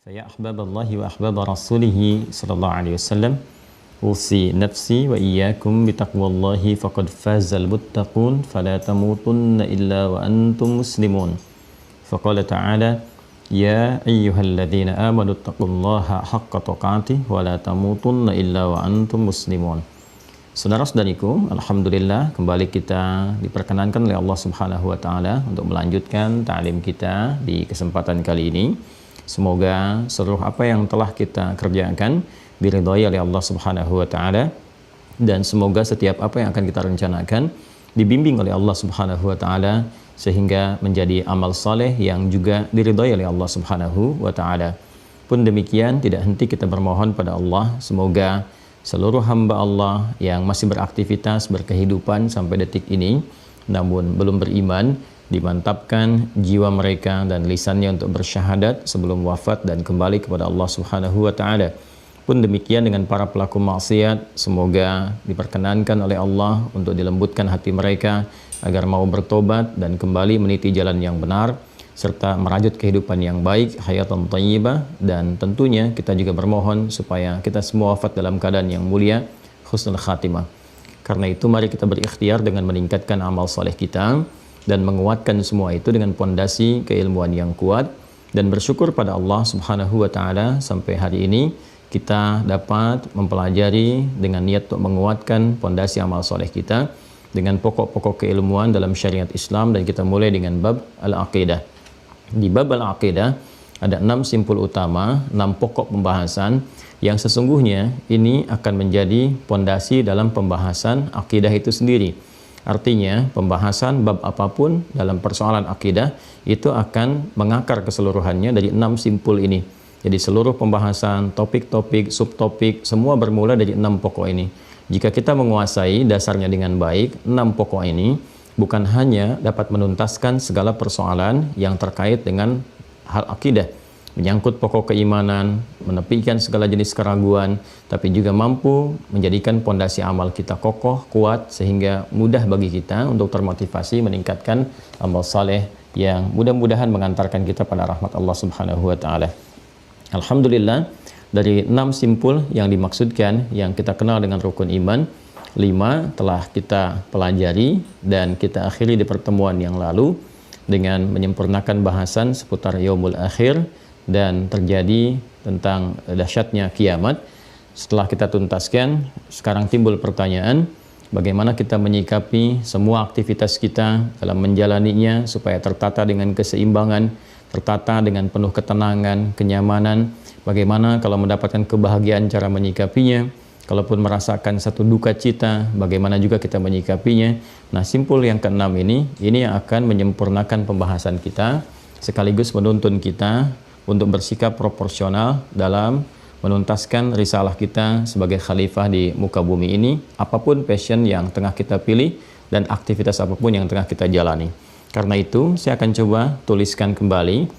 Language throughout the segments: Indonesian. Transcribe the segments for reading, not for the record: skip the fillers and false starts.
Faya ahbaballahi wa ahbaba rasulihi sallallahu alaihi wasallam usi nafsi wa iyyakum bitaqwallahi faqad fazal muttaqun fala tamutunna illa wa antum muslimun. Faqala ta'ala ya ayyuhalladzina amanu taqullaha haqqa tuqatih wa la tamutunna illa wa antum muslimun. Saudara-saudariku, alhamdulillah kembali kita diperkenankan oleh Allah Subhanahu wa taala untuk melanjutkan ta'lim kita di kesempatan kali ini. Semoga seluruh apa yang telah kita kerjakan diridhai oleh Allah Subhanahu wa taala, dan semoga setiap apa yang akan kita rencanakan dibimbing oleh Allah Subhanahu wa taala sehingga menjadi amal saleh yang juga diridhai oleh Allah Subhanahu wa taala. Pun demikian, tidak henti kita bermohon pada Allah semoga seluruh hamba Allah yang masih beraktivitas, berkehidupan sampai detik ini namun belum beriman, dimantapkan jiwa mereka dan lisannya untuk bersyahadat sebelum wafat dan kembali kepada Allah Subhanahu wa taala. Pun demikian dengan para pelaku maksiat, semoga diperkenankan oleh Allah untuk dilembutkan hati mereka agar mau bertobat dan kembali meniti jalan yang benar serta merajut kehidupan yang baik, hayatan thayyibah, dan tentunya kita juga bermohon supaya kita semua wafat dalam keadaan yang mulia, husnul khatimah. Karena itu mari kita berikhtiar dengan meningkatkan amal soleh kita dan menguatkan semua itu dengan pondasi keilmuan yang kuat, dan bersyukur pada Allah Subhanahu wa taala sampai hari ini kita dapat mempelajari dengan niat untuk menguatkan pondasi amal soleh kita dengan pokok-pokok keilmuan dalam syariat Islam, dan kita mulai dengan bab al-aqidah. Di bab al-aqidah ada 6 simpul utama, 6 pokok pembahasan yang sesungguhnya ini akan menjadi pondasi dalam pembahasan akidah itu sendiri. Artinya pembahasan bab apapun dalam persoalan akidah itu akan mengakar keseluruhannya dari 6 simpul ini. Jadi seluruh pembahasan, topik-topik, subtopik semua bermula dari 6 pokok ini. Jika kita menguasai dasarnya dengan baik, 6 pokok ini bukan hanya dapat menuntaskan segala persoalan yang terkait dengan hal akidah, menyangkut pokok keimanan, menepikan segala jenis keraguan, tapi juga mampu menjadikan pondasi amal kita kokoh, kuat, sehingga mudah bagi kita untuk termotivasi meningkatkan amal saleh yang mudah-mudahan mengantarkan kita pada rahmat Allah Subhanahu wa taala. Alhamdulillah, dari 6 simpul yang dimaksudkan yang kita kenal dengan rukun iman, 5 telah kita pelajari dan kita akhiri di pertemuan yang lalu dengan menyempurnakan bahasan seputar yaumul akhir dan terjadi tentang dahsyatnya kiamat. Setelah kita tuntaskan, sekarang timbul pertanyaan, bagaimana kita menyikapi semua aktivitas kita dalam menjalaninya supaya tertata dengan keseimbangan, tertata dengan penuh ketenangan, kenyamanan. Bagaimana kalau mendapatkan kebahagiaan, cara menyikapinya. Kalaupun merasakan satu duka cita, bagaimana juga kita menyikapinya. Nah, simpul yang ke-6 ini yang akan menyempurnakan pembahasan kita, sekaligus menuntun kita untuk bersikap proporsional dalam menuntaskan risalah kita sebagai khalifah di muka bumi ini, apapun passion yang tengah kita pilih dan aktivitas apapun yang tengah kita jalani. Karena itu, saya akan coba tuliskan kembali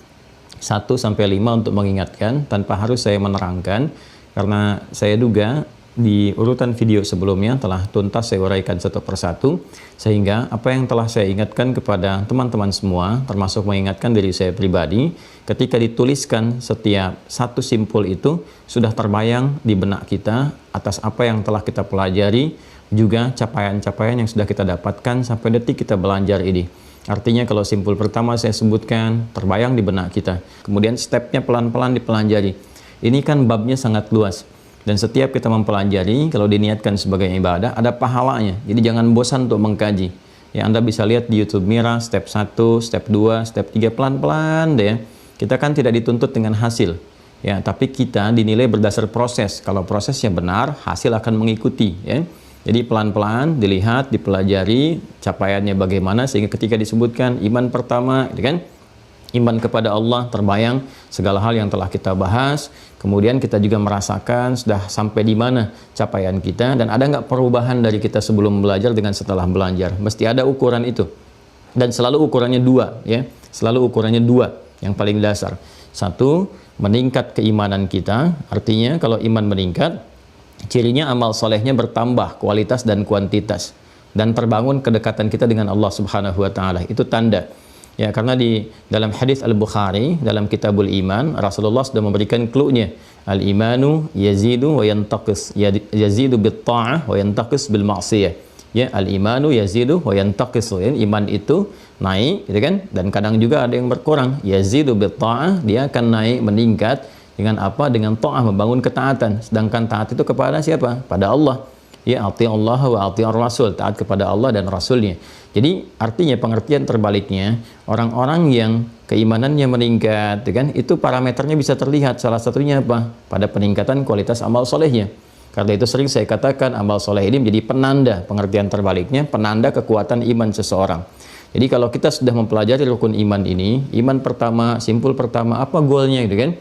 1-5 untuk mengingatkan tanpa harus saya menerangkan, karena saya duga di urutan video sebelumnya telah tuntas saya uraikan satu persatu, sehingga apa yang telah saya ingatkan kepada teman-teman semua, termasuk mengingatkan diri saya pribadi, ketika dituliskan setiap satu simpul itu sudah terbayang di benak kita atas apa yang telah kita pelajari, juga capaian-capaian yang sudah kita dapatkan sampai detik kita belajar ini. Artinya kalau simpul pertama saya sebutkan terbayang di benak kita, kemudian stepnya pelan-pelan dipelajari. Ini kan babnya sangat luas. Dan setiap kita mempelajari, kalau diniatkan sebagai ibadah, ada pahalanya. Jadi jangan bosan untuk mengkaji. Ya, Anda bisa lihat di YouTube Mira, step 1, step 2, step 3, pelan-pelan deh. Kita kan tidak dituntut dengan hasil. Ya, tapi kita dinilai berdasar proses. Kalau prosesnya benar, hasil akan mengikuti. Ya. Jadi pelan-pelan dilihat, dipelajari, capaiannya bagaimana, sehingga ketika disebutkan iman pertama, gitu kan? Iman kepada Allah, terbayang segala hal yang telah kita bahas. Kemudian kita juga merasakan sudah sampai di mana capaian kita, dan ada nggak perubahan dari kita sebelum belajar dengan setelah belajar. Mesti ada ukuran itu, dan selalu ukurannya 2, ya. Selalu ukurannya 2 yang paling dasar. 1, meningkat keimanan kita. Artinya kalau iman meningkat, cirinya amal solehnya bertambah kualitas dan kuantitas, dan terbangun kedekatan kita dengan Allah Subhanahu wa taala. Itu tanda. Ya, karena di dalam hadis Al-Bukhari dalam Kitabul Iman Rasulullah sudah memberikan clue-nya. Al-imanu yazidu wa yantaqis. Yazidu bit ta'ah wa yantaqis bil ma'siyah. Ya, al-imanu yazidu wa yantaqis. Ya, iman itu naik gitu kan, dan kadang juga ada yang berkurang. Yazidu bit ta'ah, dia akan naik meningkat dengan apa? Dengan ta'ah, membangun ketaatan. Sedangkan taat itu kepada siapa? Pada Allah. Ya, ati Allah wa ati ar-rasul, taat kepada Allah dan Rasulnya. Jadi artinya pengertian terbaliknya, orang-orang yang keimanannya meningkat, kan, itu parameternya bisa terlihat. Salah satunya apa? Pada peningkatan kualitas amal solehnya. Karena itu sering saya katakan amal soleh ini menjadi penanda, pengertian terbaliknya, penanda kekuatan iman seseorang. Jadi kalau kita sudah mempelajari rukun iman ini, iman pertama, simpul pertama, apa goalnya gitu kan?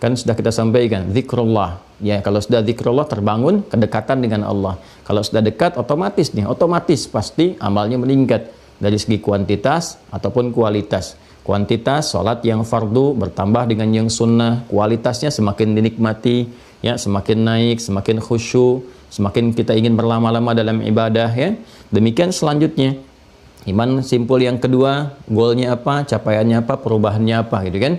Kan sudah kita sampaikan, zikrullah. Ya, kalau sudah zikrullah terbangun kedekatan dengan Allah. Kalau sudah dekat otomatis pasti amalnya meningkat dari segi kuantitas ataupun kualitas. Kuantitas salat yang fardu bertambah dengan yang sunnah, kualitasnya semakin dinikmati, ya, semakin naik, semakin khusyuk, semakin kita ingin berlama-lama dalam ibadah, ya. Demikian selanjutnya. Iman simpul yang kedua, goalnya apa, capaiannya apa, perubahannya apa gitu kan.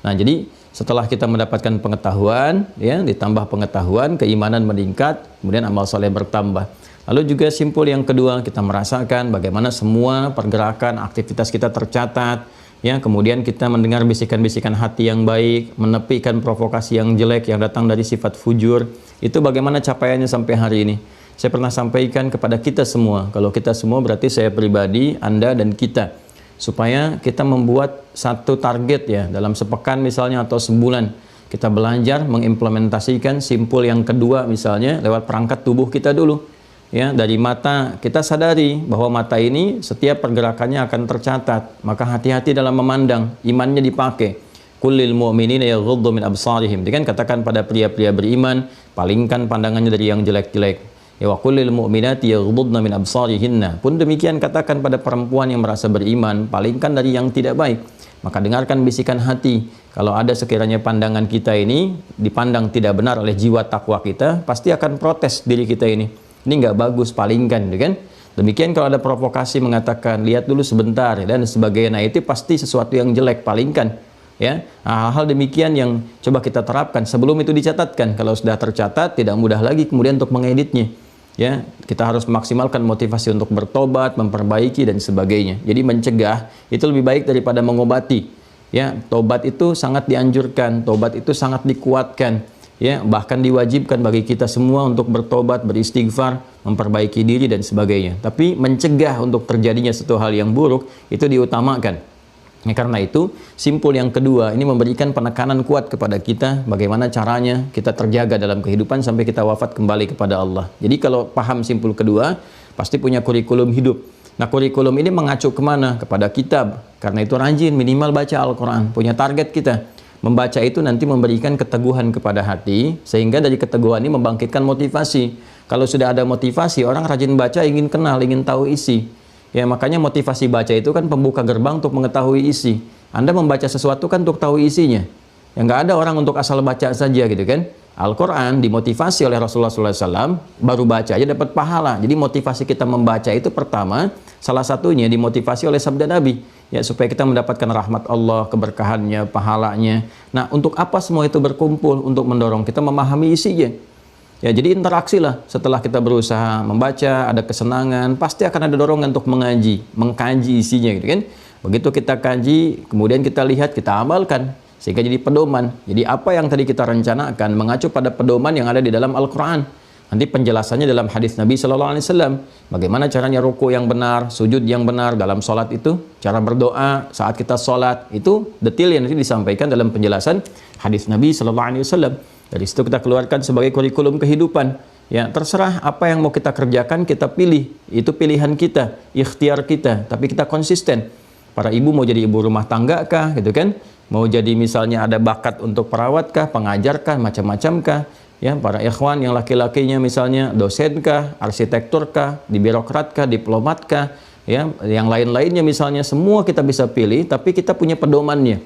Nah, jadi setelah kita mendapatkan pengetahuan, ya, ditambah pengetahuan, keimanan meningkat, kemudian amal soleh bertambah. Lalu juga simpul yang kedua, kita merasakan bagaimana semua pergerakan, aktivitas kita tercatat, ya, kemudian kita mendengar bisikan-bisikan hati yang baik, menepikan provokasi yang jelek yang datang dari sifat fujur. Itu bagaimana capaiannya sampai hari ini. Saya pernah sampaikan kepada kita semua, kalau kita semua berarti saya pribadi, Anda dan kita, supaya kita membuat satu target, ya, dalam sepekan misalnya atau sebulan kita belajar mengimplementasikan simpul yang kedua misalnya lewat perangkat tubuh kita dulu, ya. Dari mata kita sadari bahwa mata ini setiap pergerakannya akan tercatat, maka hati-hati dalam memandang, imannya dipakai. Kullil mu'minina yaghuddu min absarihim, kan katakan pada pria-pria beriman, palingkan pandangannya dari yang jelek-jelek. Ya, wa kullil mu'minati yaghuddna min absarihinna. Pun demikian katakan pada perempuan yang merasa beriman, palingkan dari yang tidak baik. Maka dengarkan bisikan hati. Kalau ada sekiranya pandangan kita ini dipandang tidak benar oleh jiwa takwa kita, pasti akan protes diri kita ini. Ini nggak bagus, palingkan, kan? Demikian kalau ada provokasi mengatakan lihat dulu sebentar dan sebagainya, nah itu pasti sesuatu yang jelek, palingkan. Ya, hal-hal demikian yang coba kita terapkan sebelum itu dicatatkan. Kalau sudah tercatat, tidak mudah lagi kemudian untuk mengeditnya. Ya, kita harus memaksimalkan motivasi untuk bertobat, memperbaiki dan sebagainya. Jadi mencegah itu lebih baik daripada mengobati. Ya, tobat itu sangat dianjurkan, tobat itu sangat dikuatkan. Ya, bahkan diwajibkan bagi kita semua untuk bertobat, beristighfar, memperbaiki diri dan sebagainya. Tapi mencegah untuk terjadinya satu hal yang buruk itu diutamakan. Ya, karena itu simpul yang kedua ini memberikan penekanan kuat kepada kita bagaimana caranya kita terjaga dalam kehidupan sampai kita wafat kembali kepada Allah. Jadi kalau paham simpul kedua pasti punya kurikulum hidup. Nah, kurikulum ini mengacu kemana? Kepada kitab. Karena itu rajin minimal baca Al-Quran, punya target kita. Membaca itu nanti memberikan keteguhan kepada hati, sehingga dari keteguhan ini membangkitkan motivasi. Kalau sudah ada motivasi, orang rajin baca, ingin kenal, ingin tahu isi. Ya, makanya motivasi baca itu kan pembuka gerbang untuk mengetahui isi. Anda membaca sesuatu kan untuk tahu isinya. Ya, nggak ada orang untuk asal baca saja gitu kan. Al-Quran dimotivasi oleh Rasulullah SAW, baru baca aja dapat pahala. Jadi motivasi kita membaca itu pertama, salah satunya dimotivasi oleh sabda Nabi. Ya, supaya kita mendapatkan rahmat Allah, keberkahannya, pahalanya. Nah, untuk apa semua itu berkumpul? Untuk mendorong kita memahami isinya. Ya, jadi interaksi lah. Setelah kita berusaha membaca, ada kesenangan, pasti akan ada dorongan untuk mengkaji isinya gitu kan. Begitu kita kaji, kemudian kita lihat, kita amalkan, sehingga jadi pedoman. Jadi apa yang tadi kita rencanakan mengacu pada pedoman yang ada di dalam Al-Quran. Nanti penjelasannya dalam hadis Nabi SAW. Bagaimana caranya ruku yang benar, sujud yang benar dalam sholat itu, cara berdoa saat kita sholat, itu detail yang nanti disampaikan dalam penjelasan hadis Nabi SAW. Dari situ kita keluarkan sebagai kurikulum kehidupan. Ya, terserah apa yang mau kita kerjakan, kita pilih. Itu pilihan kita, ikhtiar kita, tapi kita konsisten. Para ibu mau jadi ibu rumah tangga kah, gitu kan? Mau jadi misalnya ada bakat untuk perawat kah, pengajar kah, macam-macam kah? Ya, para ikhwan yang laki-lakinya misalnya dosen kah, arsitektur kah, di birokrat kah, diplomat kah, ya, yang lain-lainnya misalnya, semua kita bisa pilih, tapi kita punya pedomannya.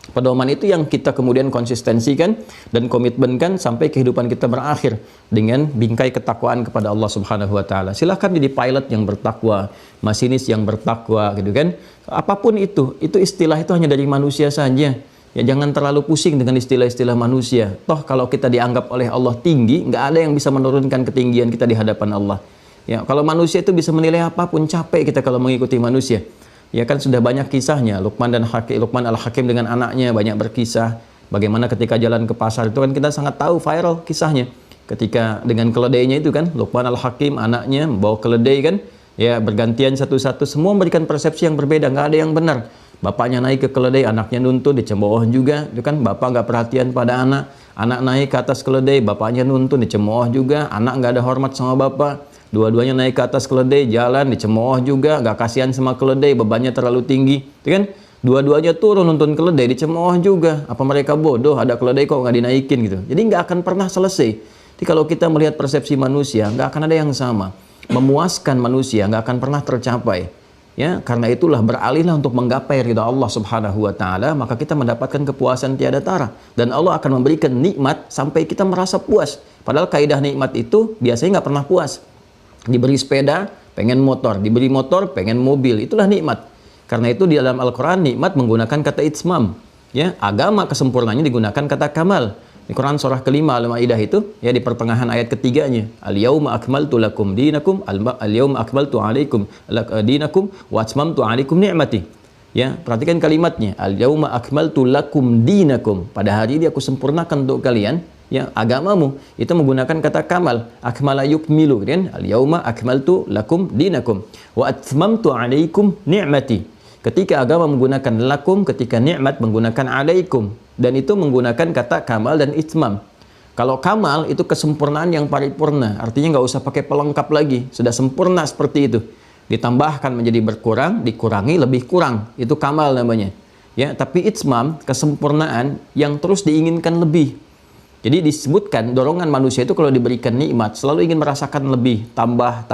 Pedoman itu yang kita kemudian konsistensikan dan komitmenkan sampai kehidupan kita berakhir dengan bingkai ketakwaan kepada Allah Subhanahu wa taala. Silahkan jadi pilot yang bertakwa, masinis yang bertakwa gitu kan. Apapun itu istilah itu hanya dari manusia saja. Ya jangan terlalu pusing dengan istilah-istilah manusia. Toh kalau kita dianggap oleh Allah tinggi, nggak ada yang bisa menurunkan ketinggian kita di hadapan Allah. Ya, kalau manusia itu bisa menilai apapun, capek kita kalau mengikuti manusia. Ya kan sudah banyak kisahnya, Luqman Al-Hakim dengan anaknya banyak berkisah. Bagaimana ketika jalan ke pasar itu kan kita sangat tahu viral kisahnya. Ketika dengan keledainya itu kan, Luqman Al-Hakim anaknya membawa keledai kan, ya bergantian satu-satu, semua memberikan persepsi yang berbeda, nggak ada yang benar. Bapaknya naik ke keledai, anaknya nuntun, dicemooh juga, itu kan bapak nggak perhatian pada anak. Anak naik ke atas keledai, bapaknya nuntun, dicemooh juga, anak nggak ada hormat sama bapak. Dua-duanya naik ke atas keledai, jalan, dicemooh juga, gak kasihan sama keledai, bebannya terlalu tinggi, itu kan? Dua-duanya turun nonton keledai, dicemooh juga. Apa mereka bodoh? Ada keledai kok nggak dinaikin gitu. Jadi nggak akan pernah selesai. Jadi kalau kita melihat persepsi manusia, nggak akan ada yang sama. Memuaskan manusia nggak akan pernah tercapai. Ya, karena itulah beralihlah untuk menggapai ridha Allah Subhanahu wa taala, maka kita mendapatkan kepuasan tiada tara dan Allah akan memberikan nikmat sampai kita merasa puas. Padahal kaidah nikmat itu biasanya nggak pernah puas. Diberi sepeda, pengen motor, diberi motor, pengen mobil, itulah nikmat. Karena itu di dalam Al-Quran nikmat menggunakan kata itmam, ya, agama kesempurnaannya digunakan kata kamal. Di Quran surah kelima Al-Maidah itu, ya di pertengahan ayat ketiganya, al-yauma akmaltu lakum dinakum, al-yauma akmaltu alaikum dinakum wa atmamtu alaikum ni'mati. Ya, perhatikan kalimatnya, al-yauma akmaltu lakum dinakum, pada hari ini aku sempurnakan untuk kalian ya agamamu. Itu menggunakan kata kamal, akmala yukmilu kan, al-yauma akmaltu lakum dinakum wa atmamtu alaikum ni'mati. Ketika agama menggunakan lakum, ketika nikmat menggunakan alaikum, dan itu menggunakan kata kamal dan itmam. Kalau kamal itu kesempurnaan yang paripurna, artinya nggak usah pakai pelengkap lagi, sudah sempurna seperti itu. Ditambahkan menjadi berkurang, dikurangi lebih kurang, itu kamal namanya. Ya, tapi itmam kesempurnaan yang terus diinginkan lebih. Jadi disebutkan dorongan manusia itu kalau diberikan nikmat selalu ingin merasakan lebih, tambah.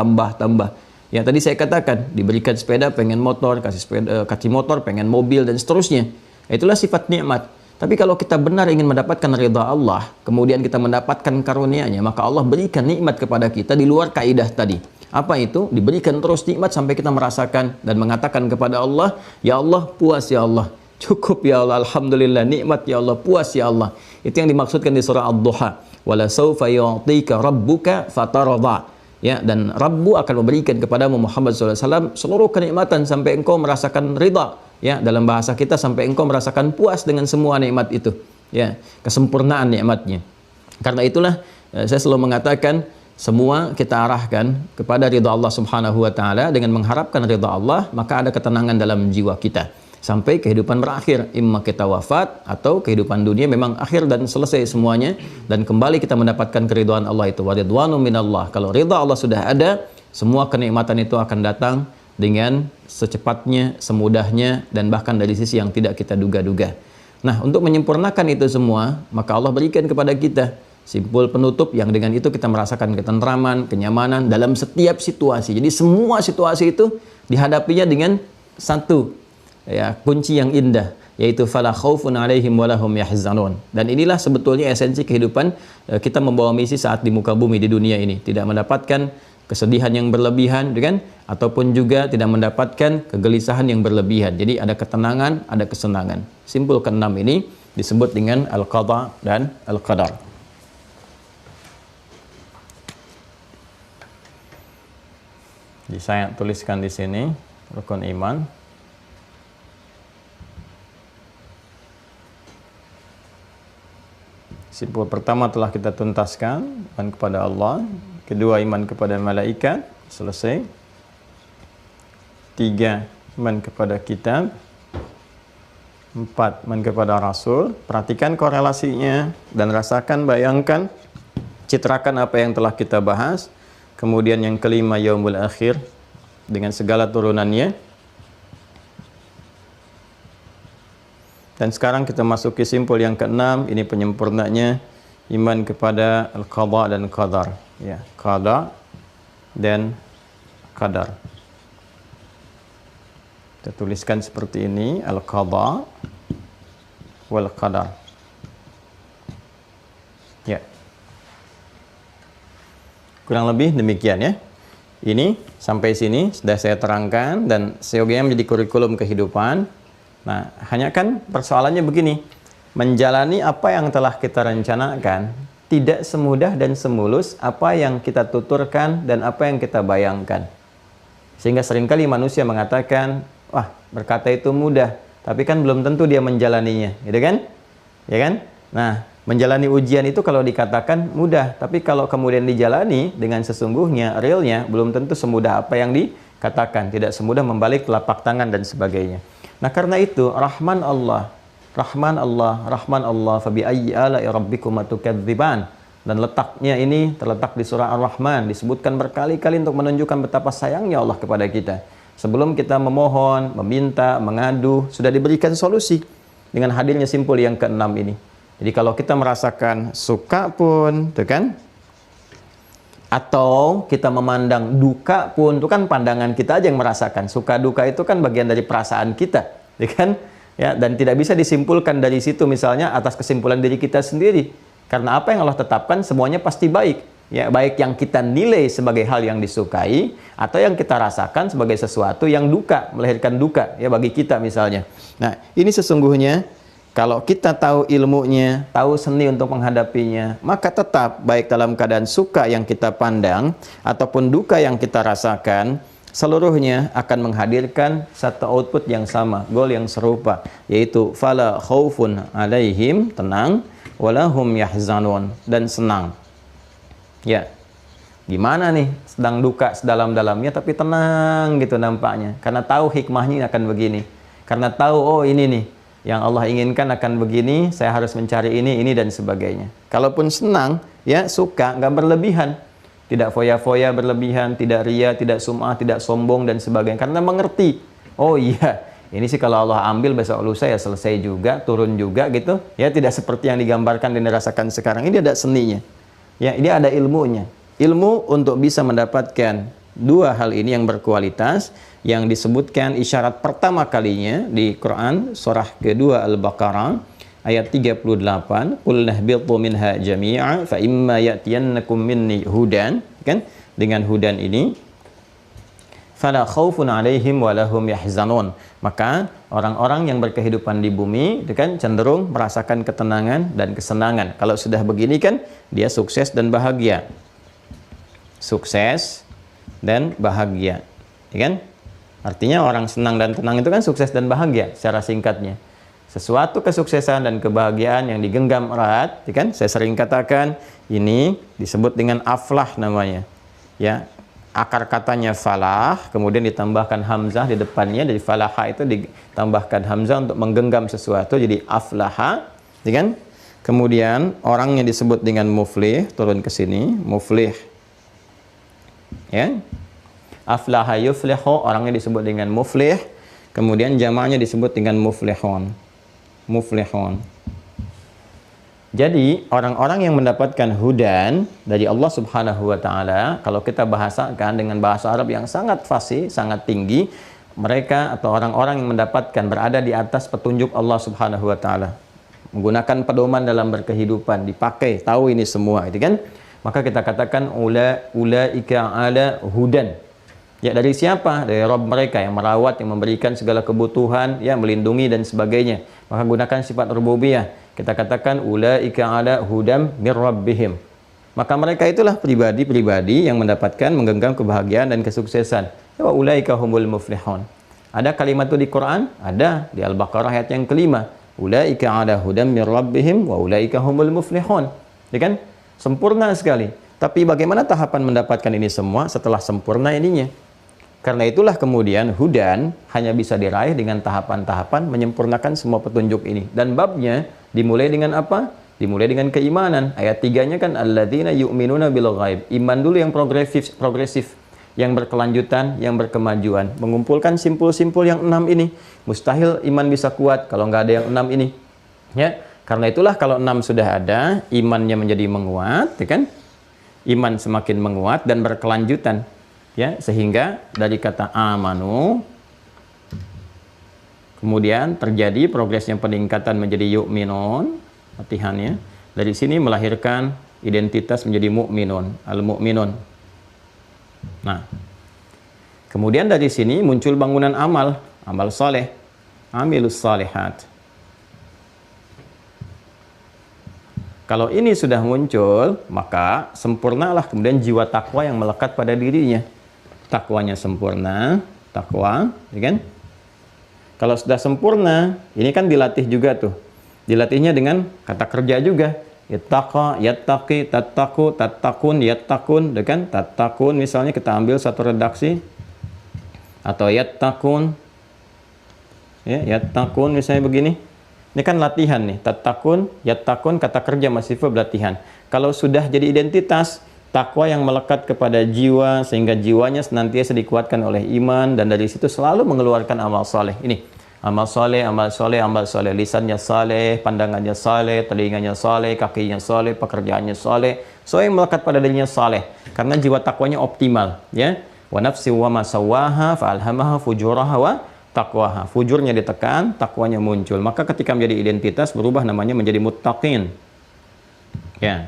Ya tadi saya katakan diberikan sepeda pengen motor, kasih motor pengen mobil dan seterusnya. Itulah sifat nikmat. Tapi kalau kita benar ingin mendapatkan ridha Allah, kemudian kita mendapatkan karunia-Nya, maka Allah berikan nikmat kepada kita di luar kaidah tadi. Apa itu? Diberikan terus nikmat sampai kita merasakan dan mengatakan kepada Allah, ya Allah puas ya Allah. Cukup ya Allah, alhamdulillah, nikmat ya Allah, puas ya Allah. Itu yang dimaksudkan di surah Ad-Duha. Wala sawfa yu'tika rabbuka fataradha. Ya, dan Rabbu akan memberikan kepadamu Muhammad SAW seluruh kenikmatan sampai engkau merasakan ridha. Ya, dalam bahasa kita sampai engkau merasakan puas dengan semua nikmat itu. Ya, kesempurnaan nikmatnya. Karena itulah saya selalu mengatakan semua kita arahkan kepada ridha Allah Subhanahu wa taala dengan mengharapkan ridha Allah, maka ada ketenangan dalam jiwa kita. Sampai kehidupan berakhir, imma kita wafat atau kehidupan dunia memang akhir dan selesai semuanya dan kembali kita mendapatkan keridhaan Allah itu waridwanu minallah. Kalau ridha Allah sudah ada, semua kenikmatan itu akan datang dengan secepatnya, semudahnya dan bahkan dari sisi yang tidak kita duga-duga. Nah, untuk menyempurnakan itu semua, maka Allah berikan kepada kita simpul penutup yang dengan itu kita merasakan ketentraman, kenyamanan dalam setiap situasi. Jadi semua situasi itu dihadapinya dengan satu ya kunci yang indah, yaitu fala khaufun alaihim walahum yahzanun. Dan inilah sebetulnya esensi kehidupan kita membawa misi saat di muka bumi di dunia ini, tidak mendapatkan kesedihan yang berlebihan kan, ataupun juga tidak mendapatkan kegelisahan yang berlebihan. Jadi ada ketenangan, ada kesenangan. Simpul keenam ini disebut dengan al-qada dan al-qadar. Jadi saya tuliskan di sini rukun iman. Simpul pertama telah kita tuntaskan, iman kepada Allah. Kedua, iman kepada malaikat, selesai. Tiga, iman kepada kitab. Empat, iman kepada Rasul. Perhatikan korelasinya dan rasakan, bayangkan, citrakan apa yang telah kita bahas. Kemudian yang kelima, yaumul akhir dengan segala turunannya. Dan sekarang kita masuki simpul yang keenam, ini penyempurnanya, iman kepada al-qada dan qadar. Ya, qada dan qadar. Kita tuliskan seperti ini, al-qada wal qadar. Ya. Kurang lebih demikian ya. Ini sampai sini sudah saya terangkan dan seyogianya menjadi kurikulum kehidupan. Nah, hanya kan persoalannya begini. Menjalani apa yang telah kita rencanakan tidak semudah dan semulus apa yang kita tuturkan dan apa yang kita bayangkan. Sehingga seringkali manusia mengatakan, wah, berkata itu mudah, tapi kan belum tentu dia menjalaninya, gitu kan? Ya kan? Nah, menjalani ujian itu kalau dikatakan mudah, tapi kalau kemudian dijalani dengan sesungguhnya, realnya, belum tentu semudah apa yang dikatakan. Tidak semudah membalik telapak tangan dan sebagainya. Nah, karena itu, Rahman Allah, fabi ayyi ala'i rabbikuma tukadziban. Dan letaknya ini terletak di surah Ar-Rahman, disebutkan berkali-kali untuk menunjukkan betapa sayangnya Allah kepada kita. Sebelum kita memohon, meminta, mengadu, sudah diberikan solusi dengan hadirnya simpul yang keenam ini. Jadi kalau kita merasakan suka pun, tuh kan? Atau kita memandang duka pun, itu kan pandangan kita aja yang merasakan. Suka duka itu kan bagian dari perasaan kita, ya kan? Ya, dan tidak bisa disimpulkan dari situ misalnya atas kesimpulan diri kita sendiri. Karena apa yang Allah tetapkan semuanya pasti baik. Ya, baik yang kita nilai sebagai hal yang disukai atau yang kita rasakan sebagai sesuatu yang duka, melahirkan duka ya bagi kita misalnya. Nah, ini sesungguhnya kalau kita tahu ilmunya, tahu seni untuk menghadapinya, maka tetap baik dalam keadaan suka yang kita pandang ataupun duka yang kita rasakan, seluruhnya akan menghadirkan satu output yang sama, goal yang serupa, yaitu fala khaufun alaihim, tenang, walahum yahzanun, dan senang. Ya, gimana nih, sedang duka sedalam-dalamnya tapi tenang gitu nampaknya, karena tahu hikmahnya akan begini, karena tahu oh ini nih yang Allah inginkan akan begini, saya harus mencari ini dan sebagainya. Kalaupun senang, ya suka, nggak berlebihan, tidak foya-foya berlebihan, tidak ria, tidak sum'ah, tidak sombong dan sebagainya, karena mengerti, oh iya, ini sih kalau Allah ambil besok lusa ya selesai juga, turun juga gitu. Ya tidak seperti yang digambarkan dan dirasakan sekarang. Ini ada seninya. Ya, ini ada ilmunya. Ilmu untuk bisa mendapatkan dua hal ini yang berkualitas yang disebutkan isyarat pertama kalinya di Quran surah kedua Al-Baqarah ayat 38, qul nahbitu minha jami'a fa imma ya'tiyannakum minni hudan, kan? Dengan hudan ini fala khaufun 'alaihim wa lahum yahzanun. Maka orang-orang yang berkehidupan di bumi itu kan cenderung merasakan ketenangan dan kesenangan. Kalau sudah begini kan dia sukses dan bahagia. Sukses dan bahagia. Ya kan? Artinya orang senang dan tenang itu kan sukses dan bahagia secara singkatnya. Sesuatu kesuksesan dan kebahagiaan yang digenggam erat, ya kan? Saya sering katakan ini disebut dengan aflah namanya. Ya. Akar katanya falah, kemudian ditambahkan hamzah di depannya, dari falaha itu ditambahkan hamzah untuk menggenggam sesuatu, jadi aflaha, ya kan? Kemudian orangnya disebut dengan muflih, turun ke sini, muflih, ya, aflaha yuflihu, orangnya disebut dengan muflih, kemudian jamaknya disebut dengan muflihun, muflihun. Jadi, orang-orang yang mendapatkan hudan dari Allah Subhanahu wa Ta'ala, kalau kita bahasakan dengan bahasa Arab yang sangat fasih, sangat tinggi, mereka atau orang-orang yang mendapatkan berada di atas petunjuk Allah Subhanahu wa Ta'ala, menggunakan pedoman dalam berkehidupan, dipakai, tahu ini semua, itu kan? Maka kita katakan ulaika ala hudan. Ya, dari siapa? Dari Rabb mereka yang merawat, yang memberikan segala kebutuhan, ya, melindungi dan sebagainya. Maka gunakan sifat rububiyah. Kita katakan ulaika ala hudam mir rabbihim. Maka mereka itulah pribadi-pribadi yang mendapatkan menggenggam kebahagiaan dan kesuksesan. Ya, wa ulaika humul muflihun. Ada kalimat itu di Quran? Ada di Al-Baqarah ayat yang kelima. Ulaika ala hudam mir rabbihim wa ulaika humul muflihun. Ya kan? Sempurna sekali. Tapi bagaimana tahapan mendapatkan ini semua setelah sempurna ininya? Karena itulah kemudian hudan hanya bisa diraih dengan tahapan-tahapan menyempurnakan semua petunjuk ini. Dan babnya dimulai dengan apa? Dimulai dengan keimanan. Ayat 3-nya kan alladzina yu'minuna bil ghaib. Iman dulu yang progresif, yang berkelanjutan, yang berkemajuan. Mengumpulkan simpul-simpul yang 6 ini. Mustahil iman bisa kuat kalau nggak ada yang 6 ini. Ya, karena itulah kalau 6 sudah ada, imannya menjadi menguat, ya kan? Iman semakin menguat dan berkelanjutan. Ya, sehingga dari kata amanu Kemudian terjadi progresnya peningkatan menjadi yu'minun, latihannya. Dari sini melahirkan identitas menjadi mu'minun, al-mu'minun. Nah, kemudian dari sini muncul bangunan amal, amal soleh, amilus salihat. Kalau ini sudah muncul, maka sempurnalah kemudian jiwa takwa yang melekat pada dirinya. Takwanya sempurna, takwa, ya kan? Kalau sudah sempurna, ini kan dilatih juga tuh. Dilatihnya dengan kata kerja juga. Yattaqa, yattaqi, tattaqu, tattakun, yattakun, ya kan? Tattakun misalnya kita ambil satu redaksi. Atau yattakun. Ya, yattakun misalnya begini. Ini kan latihan nih, tattakun, yattakun, kata kerja masih verb latihan. Kalau sudah jadi identitas, takwa yang melekat kepada jiwa, sehingga jiwanya senantiasa dikuatkan oleh iman, dan dari situ selalu mengeluarkan amal soleh. Ini, amal soleh, amal soleh, amal soleh. Lisannya soleh, pandangannya soleh, telinganya soleh, kakinya soleh, pekerjaannya soleh. So yang melekat pada dirinya soleh, karena jiwa takwanya optimal. Ya, wa nafsi wa ma sawaha fa'alhamaha fujuraha wa taqwaha. Fujurnya ditekan, takwanya muncul. Maka ketika menjadi identitas berubah namanya menjadi muttaqin. Ya.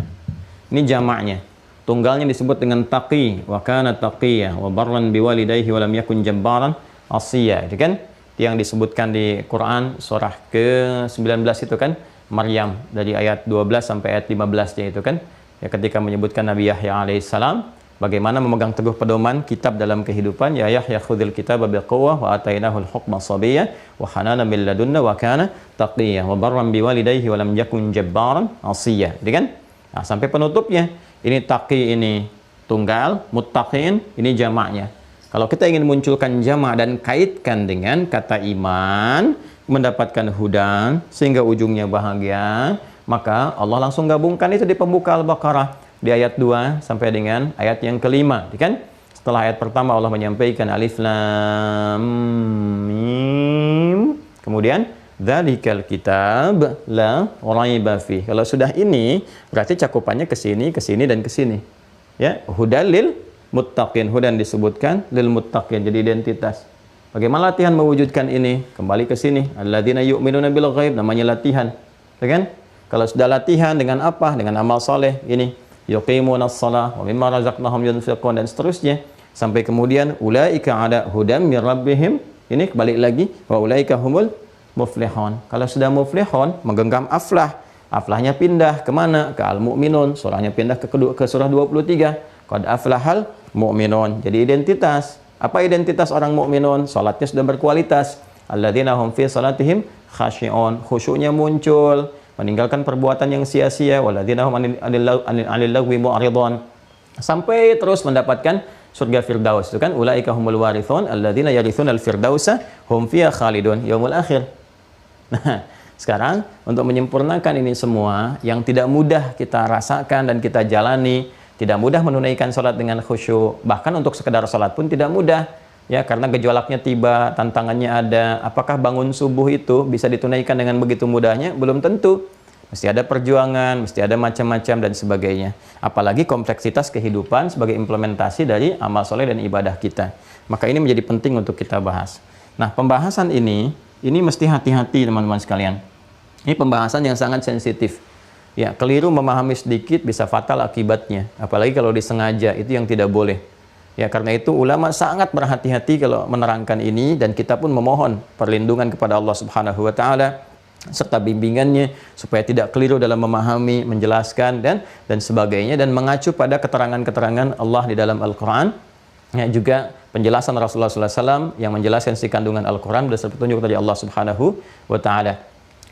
Ini jamaknya. Tunggalnya disebut dengan taqi, wa kana taqiyya wa barran biwalidayhi wa lam yakun jabbaran asiyya. Itu kan yang disebutkan di Quran surah ke-19 itu kan, Maryam dari ayat 12 sampai ayat 15-nya itu kan. Ya, ketika menyebutkan Nabi Yahya alaihissalam bagaimana memegang teguh pedoman kitab dalam kehidupan. Ya Yahya khudhil kitaba biquwwah wa atainahul hukma sabiyya wa hananan min ladunna wa kana taqiyya wa barran biwalidayhi wa lam yakun jabbaran asiyya. Gitu kan? Nah, sampai penutupnya. Ini taqi, ini tunggal, muttaqin ini jamaknya. Kalau kita ingin munculkan jamak dan kaitkan dengan kata iman, mendapatkan hudan sehingga ujungnya bahagia, maka Allah langsung gabungkan itu di pembuka Al-Baqarah di ayat 2 sampai dengan ayat yang kelima, kan? Setelah ayat pertama Allah menyampaikan alif lam mim, kemudian dzalikal kitab la raiba fi. Kalau sudah ini berarti cakupannya ke sini, dan ke sini. Ya, hudal lil muttaqin, hudan disebutkan, lil muttaqin jadi identitas. Bagaimana latihan mewujudkan ini? Kembali ke sini, alladzina yu'minuna bil ghaib, namanya latihan. Ya kan? Kalau sudah latihan dengan apa? Dengan amal soleh ini. Yuqimunas shalah wa mimma razaqnahum yunfiqun, dan seterusnya sampai kemudian ulaika ada hudam mir rabbihim. Ini kembali lagi wa ulaika humul muflihun. Kalau sudah muflihun menggenggam aflah, aflahnya pindah kemana? Ke al-mu'minun, surahnya pindah ke surah 23, qad aflahal mu'minun, jadi identitas. Apa identitas orang mukminun? Salatnya sudah berkualitas. Alladzina hum fi salatihim khashi'un, khusyuknya muncul, meninggalkan perbuatan yang sia-sia. Walladzina hum anil lagwi mu'ridun, sampai terus mendapatkan surga firdaus. Itu kan ulaika humul warithun alladzina yarithunal firdausa hum fiha khalidun yaumul akhir. Nah, sekarang untuk menyempurnakan ini semua yang tidak mudah kita rasakan dan kita jalani, tidak mudah menunaikan sholat dengan khusyuk, bahkan untuk sekedar sholat pun tidak mudah. Ya, karena gejolaknya tiba, tantangannya ada. Apakah bangun subuh itu bisa ditunaikan dengan begitu mudahnya? Belum tentu. Mesti ada perjuangan, mesti ada macam-macam dan sebagainya. Apalagi kompleksitas kehidupan sebagai implementasi dari amal soleh dan ibadah kita. Maka ini menjadi penting untuk kita bahas. Nah, pembahasan ini mesti hati-hati teman-teman sekalian. Ini pembahasan yang sangat sensitif. Ya, keliru memahami sedikit bisa fatal akibatnya. Apalagi kalau disengaja, itu yang tidak boleh. Ya, karena itu ulama sangat berhati-hati kalau menerangkan ini, dan kita pun memohon perlindungan kepada Allah Subhanahu wa taala serta bimbingannya supaya tidak keliru dalam memahami, menjelaskan dan sebagainya, dan mengacu pada keterangan-keterangan Allah di dalam Al-Qur'an. Ya, juga penjelasan Rasulullah SAW yang menjelaskan isi kandungan Al-Quran berdasarkan petunjuk dari Allah Subhanahu wa Ta'ala.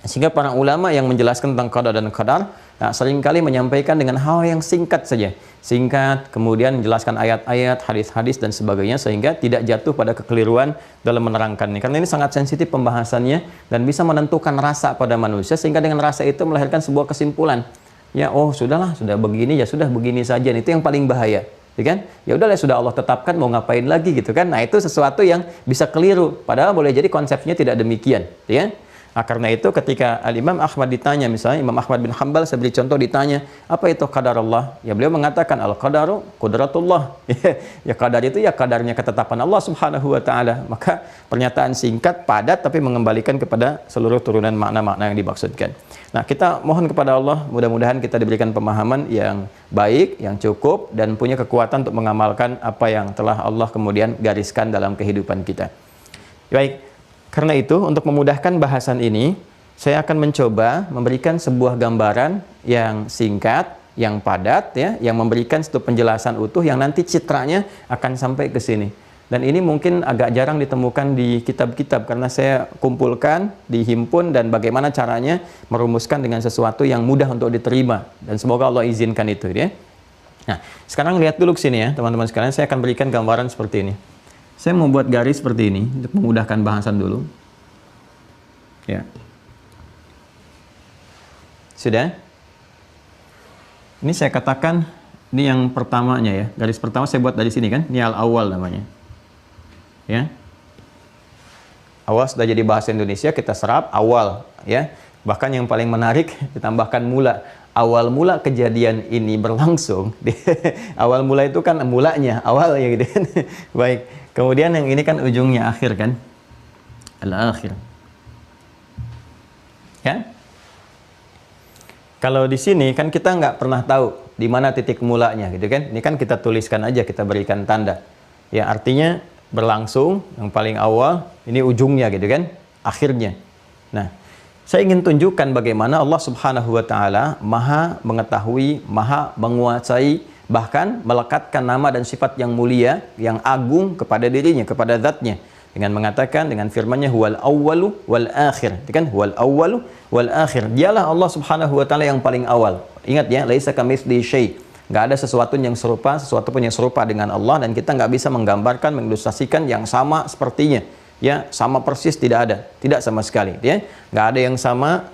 Sehingga para ulama yang menjelaskan tentang qada dan qadar, seringkali menyampaikan dengan hal yang singkat saja. Singkat, kemudian menjelaskan ayat-ayat, hadis-hadis dan sebagainya, sehingga tidak jatuh pada kekeliruan dalam menerangkannya. Karena ini sangat sensitif pembahasannya dan bisa menentukan rasa pada manusia, sehingga dengan rasa itu melahirkan sebuah kesimpulan. Ya, oh sudahlah, sudah begini, ya sudah begini saja. Itu yang paling bahaya. Ya kan? Ya udahlah, sudah Allah tetapkan, mau ngapain lagi gitu kan? Nah, itu sesuatu yang bisa keliru. Padahal boleh jadi konsepnya tidak demikian, ya. Nah, karena itu ketika Al-Imam Ahmad ditanya, misalnya Imam Ahmad bin Hanbal, saya beri contoh, ditanya, apa itu qadar Allah? Ya beliau mengatakan, al-qadaru qudratullah. Ya qadar itu ya kadarnya ketetapan Allah subhanahu wa ta'ala. Maka pernyataan singkat, padat, tapi mengembalikan kepada seluruh turunan makna-makna yang dimaksudkan. Nah, kita mohon kepada Allah, mudah-mudahan kita diberikan pemahaman yang baik, yang cukup, dan punya kekuatan untuk mengamalkan apa yang telah Allah kemudian gariskan dalam kehidupan kita. Baik. Karena itu, untuk memudahkan bahasan ini, saya akan mencoba memberikan sebuah gambaran yang singkat, yang padat, ya, yang memberikan satu penjelasan utuh yang nanti citranya akan sampai ke sini. Dan ini mungkin agak jarang ditemukan di kitab-kitab karena saya kumpulkan, dihimpun, dan bagaimana caranya merumuskan dengan sesuatu yang mudah untuk diterima. Dan semoga Allah izinkan itu, ya. Nah, sekarang lihat dulu ke sini ya, teman-teman sekalian. Saya akan berikan gambaran seperti ini. Saya mau buat garis seperti ini untuk memudahkan bahasan dulu. Ya. Sudah? Ini saya katakan, ini yang pertamanya ya. Garis pertama saya buat dari sini kan. Ini al-awwal namanya. Ya. Awal sudah jadi bahasa Indonesia, kita serap awal ya. Bahkan yang paling menarik ditambahkan mula. Awal mula kejadian ini berlangsung. Awal mula itu kan mulanya, awalnya gitu kan. Baik. Kemudian yang ini kan ujungnya akhir kan. Al-akhir. Ya. Kalau di sini kan kita nggak pernah tahu di mana titik mulanya gitu kan. Ini kan kita tuliskan aja, kita berikan tanda. Ya, artinya berlangsung yang paling awal, ini ujungnya gitu kan, akhirnya. Nah, saya ingin tunjukkan bagaimana Allah Subhanahu wa taala Maha mengetahui, Maha menguasai, bahkan melekatkan nama dan sifat yang mulia, yang agung kepada dirinya, kepada zatnya, dengan mengatakan, dengan firman-Nya huwal awwalu wal akhir, kan, huwal awwalu wal akhir. Dialah Allah Subhanahu wa taala yang paling awal. Ingat ya, laisa kamitsli syai'. Nggak ada sesuatu yang serupa, sesuatu pun yang serupa dengan Allah, dan kita nggak bisa menggambarkan, mengilustrasikan yang sama sepertinya. Ya, sama persis tidak ada, tidak sama sekali. Ya, nggak ada yang sama,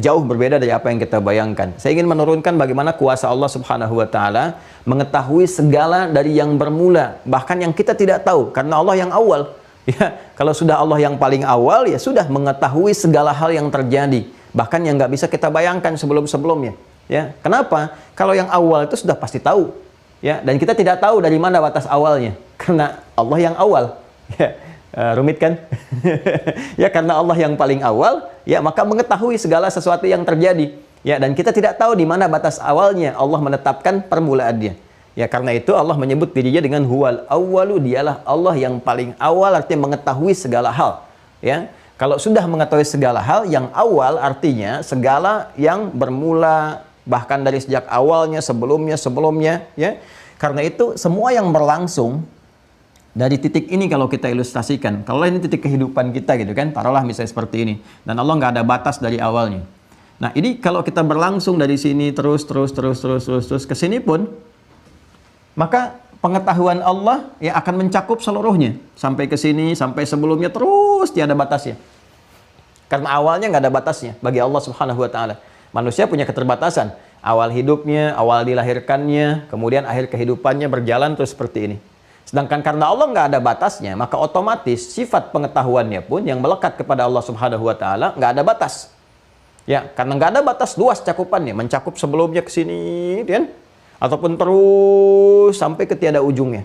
jauh berbeda dari apa yang kita bayangkan. Saya ingin menurunkan bagaimana kuasa Allah Subhanahu wa taala mengetahui segala dari yang bermula, bahkan yang kita tidak tahu, karena Allah yang awal. Ya, kalau sudah Allah yang paling awal, ya sudah mengetahui segala hal yang terjadi, bahkan yang nggak bisa kita bayangkan sebelum-sebelumnya. Ya, kenapa? Kalau yang awal itu sudah pasti tahu. Ya, dan kita tidak tahu dari mana batas awalnya, karena Allah yang awal. Ya. Rumit kan? Ya, karena Allah yang paling awal, ya maka mengetahui segala sesuatu yang terjadi. Ya, dan kita tidak tahu di mana batas awalnya Allah menetapkan permulaannya. Ya, karena itu Allah menyebut dirinya dengan huwal awwalu, dialah Allah yang paling awal, artinya mengetahui segala hal. Ya, kalau sudah mengetahui segala hal, yang awal artinya segala yang bermula, bahkan dari sejak awalnya, sebelumnya, ya. Karena itu semua yang berlangsung dari titik ini, kalau kita ilustrasikan, kalau ini titik kehidupan kita gitu kan, taruhlah misalnya seperti ini, dan Allah nggak ada batas dari awalnya. Nah, ini kalau kita berlangsung dari sini terus ke sini pun, maka pengetahuan Allah ya akan mencakup seluruhnya, sampai ke sini, sampai sebelumnya, terus tiada batasnya. Karena awalnya nggak ada batasnya bagi Allah Subhanahu wa taala. Manusia punya keterbatasan, awal hidupnya, awal dilahirkannya, kemudian akhir kehidupannya berjalan terus seperti ini. Sedangkan karena Allah nggak ada batasnya, maka otomatis sifat pengetahuannya pun yang melekat kepada Allah Subhanahu wa taala nggak ada batas. Ya, karena nggak ada batas, luas cakupannya, mencakup sebelumnya ke sini, kan? Ataupun terus sampai ke tiada ujungnya.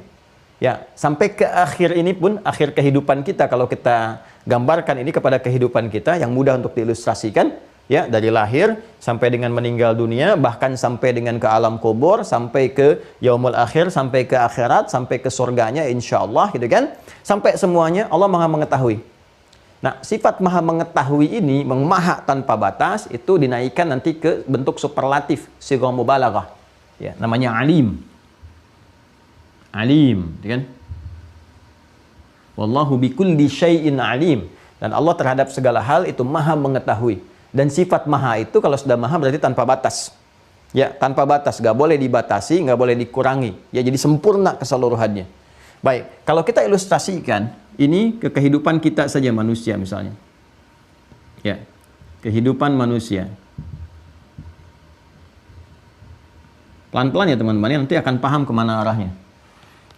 Ya, sampai ke akhir ini pun, akhir kehidupan kita, kalau kita gambarkan ini kepada kehidupan kita yang mudah untuk diilustrasikan. Ya, dari lahir sampai dengan meninggal dunia, bahkan sampai dengan ke alam kubur, sampai ke yaumul akhir, sampai ke akhirat, sampai ke surganya insyaallah gitu kan. Sampai semuanya Allah Maha mengetahui. Nah, sifat Maha mengetahui ini, maha tanpa batas, itu dinaikkan nanti ke bentuk superlatif, sighah mubalaghah. Ya, namanya alim. Alim, gitu kan? Wallahu bikulli syai'in alim. Dan Allah terhadap segala hal itu Maha mengetahui. Dan sifat maha itu kalau sudah maha berarti tanpa batas. Ya, tanpa batas, nggak boleh dibatasi, nggak boleh dikurangi. Ya, jadi sempurna keseluruhannya. Baik, kalau kita ilustrasikan ini ke kehidupan kita saja manusia misalnya. Ya, kehidupan manusia. Pelan-pelan ya teman-teman, nanti akan paham kemana arahnya.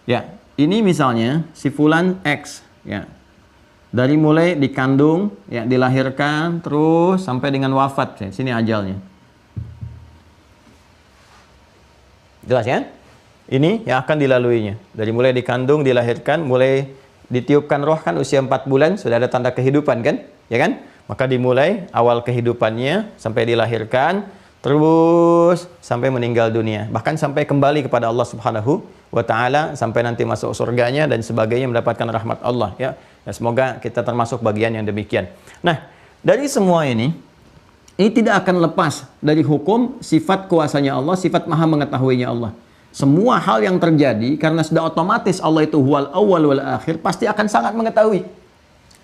Ya, ini misalnya si fulan X. Ya, Dari mulai dikandung, ya, dilahirkan, terus sampai dengan wafat. Sini ajalnya. Jelas ya? Ini yang akan dilaluinya. Dari mulai dikandung, dilahirkan, mulai ditiupkan roh kan usia 4 bulan, sudah ada tanda kehidupan kan? Ya kan? Maka dimulai awal kehidupannya sampai dilahirkan, terus sampai meninggal dunia. Bahkan sampai kembali kepada Allah Subhanahu wa Ta'ala, sampai nanti masuk surganya dan sebagainya, mendapatkan rahmat Allah. Ya, semoga kita termasuk bagian yang demikian. Nah, dari semua ini tidak akan lepas dari hukum sifat kuasanya Allah, sifat maha mengetahuinya Allah. Semua hal yang terjadi karena sudah otomatis Allah itu huwal awwal wal akhir, pasti akan sangat mengetahui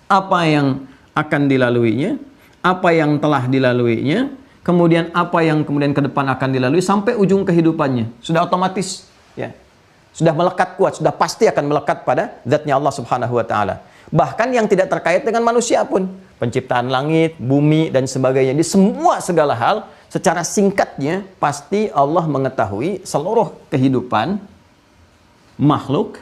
apa yang akan dilaluinya, apa yang telah dilaluinya, kemudian apa yang kemudian ke depan akan dilalui sampai ujung kehidupannya. Sudah otomatis, ya. Sudah melekat kuat, sudah pasti akan melekat pada zatnya Allah Subhanahu wa Ta'ala. Bahkan yang tidak terkait dengan manusia pun, penciptaan langit, bumi dan sebagainya, di semua segala hal secara singkatnya pasti Allah mengetahui seluruh kehidupan makhluk,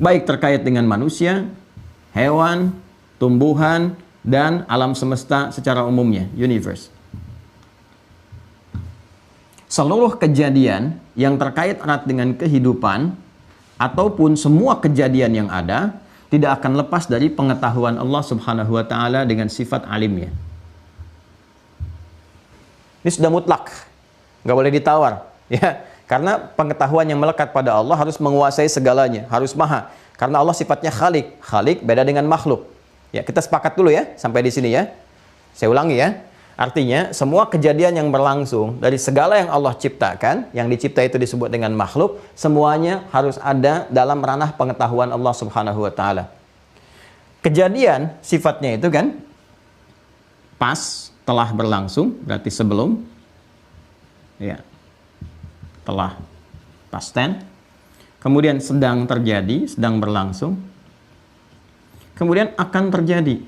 baik terkait dengan manusia, hewan, tumbuhan, dan alam semesta secara umumnya, universe. Seluruh kejadian yang terkait erat dengan kehidupan ataupun semua kejadian yang ada tidak akan lepas dari pengetahuan Allah Subhanahu wa Ta'ala dengan sifat alimnya. Ini sudah mutlak, nggak boleh ditawar, ya. Karena pengetahuan yang melekat pada Allah harus menguasai segalanya, harus maha. Karena Allah sifatnya khalik, khalik beda dengan makhluk. Ya, kita sepakat dulu ya sampai di sini ya. Saya ulangi ya. Artinya semua kejadian yang berlangsung dari segala yang Allah ciptakan, yang dicipta itu disebut dengan makhluk, semuanya harus ada dalam ranah pengetahuan Allah Subhanahu wa Ta'ala. Kejadian sifatnya itu kan pas, telah berlangsung, berarti sebelum, ya, telah, past tense, kemudian sedang terjadi, sedang berlangsung, kemudian akan terjadi.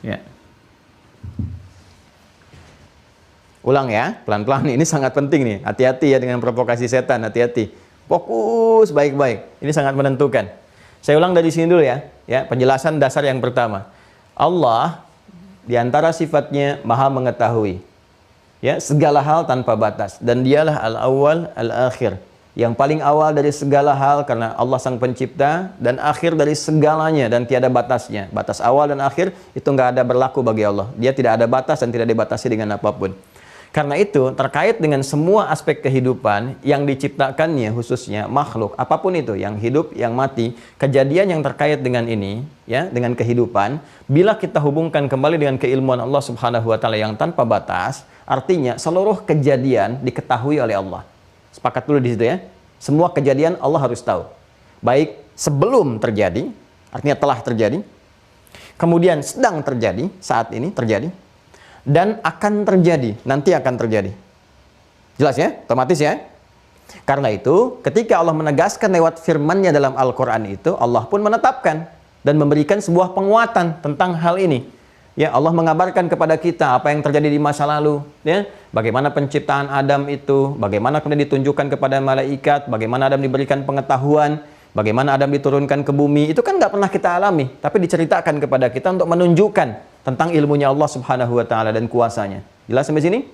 Ya. Ulang ya, pelan-pelan. Ini sangat penting nih. Hati-hati ya dengan provokasi setan, hati-hati. Fokus baik-baik. Ini sangat menentukan. Saya ulang dari sini dulu ya. Ya, penjelasan dasar yang pertama. Allah di antara sifatnya Maha mengetahui. Ya, segala hal tanpa batas, dan Dialah al-awwal al-akhir. Yang paling awal dari segala hal karena Allah sang pencipta, dan akhir dari segalanya dan tiada batasnya. Batas awal dan akhir itu nggak ada berlaku bagi Allah. Dia tidak ada batas dan tidak dibatasi dengan apapun. Karena itu terkait dengan semua aspek kehidupan yang diciptakannya, khususnya makhluk apapun itu, yang hidup, yang mati, kejadian yang terkait dengan ini, ya, dengan kehidupan, bila kita hubungkan kembali dengan keilmuan Allah Subhanahu wa Ta'ala yang tanpa batas, artinya seluruh kejadian diketahui oleh Allah. Sepakat dulu di situ ya. Semua kejadian Allah harus tahu. Baik sebelum terjadi, artinya telah terjadi. Kemudian sedang terjadi, saat ini terjadi. Dan akan terjadi, nanti akan terjadi. Jelas ya? Otomatis ya? Karena itu, ketika Allah menegaskan lewat firman-Nya dalam Al-Quran itu, Allah pun menetapkan dan memberikan sebuah penguatan tentang hal ini. Ya, Allah mengabarkan kepada kita apa yang terjadi di masa lalu, ya. Bagaimana penciptaan Adam itu, bagaimana kemudian ditunjukkan kepada malaikat, bagaimana Adam diberikan pengetahuan, bagaimana Adam diturunkan ke bumi. Itu kan nggak pernah kita alami, tapi diceritakan kepada kita untuk menunjukkan tentang ilmunya Allah Subhanahu wa Ta'ala dan kuasanya. Jelas sampai sini?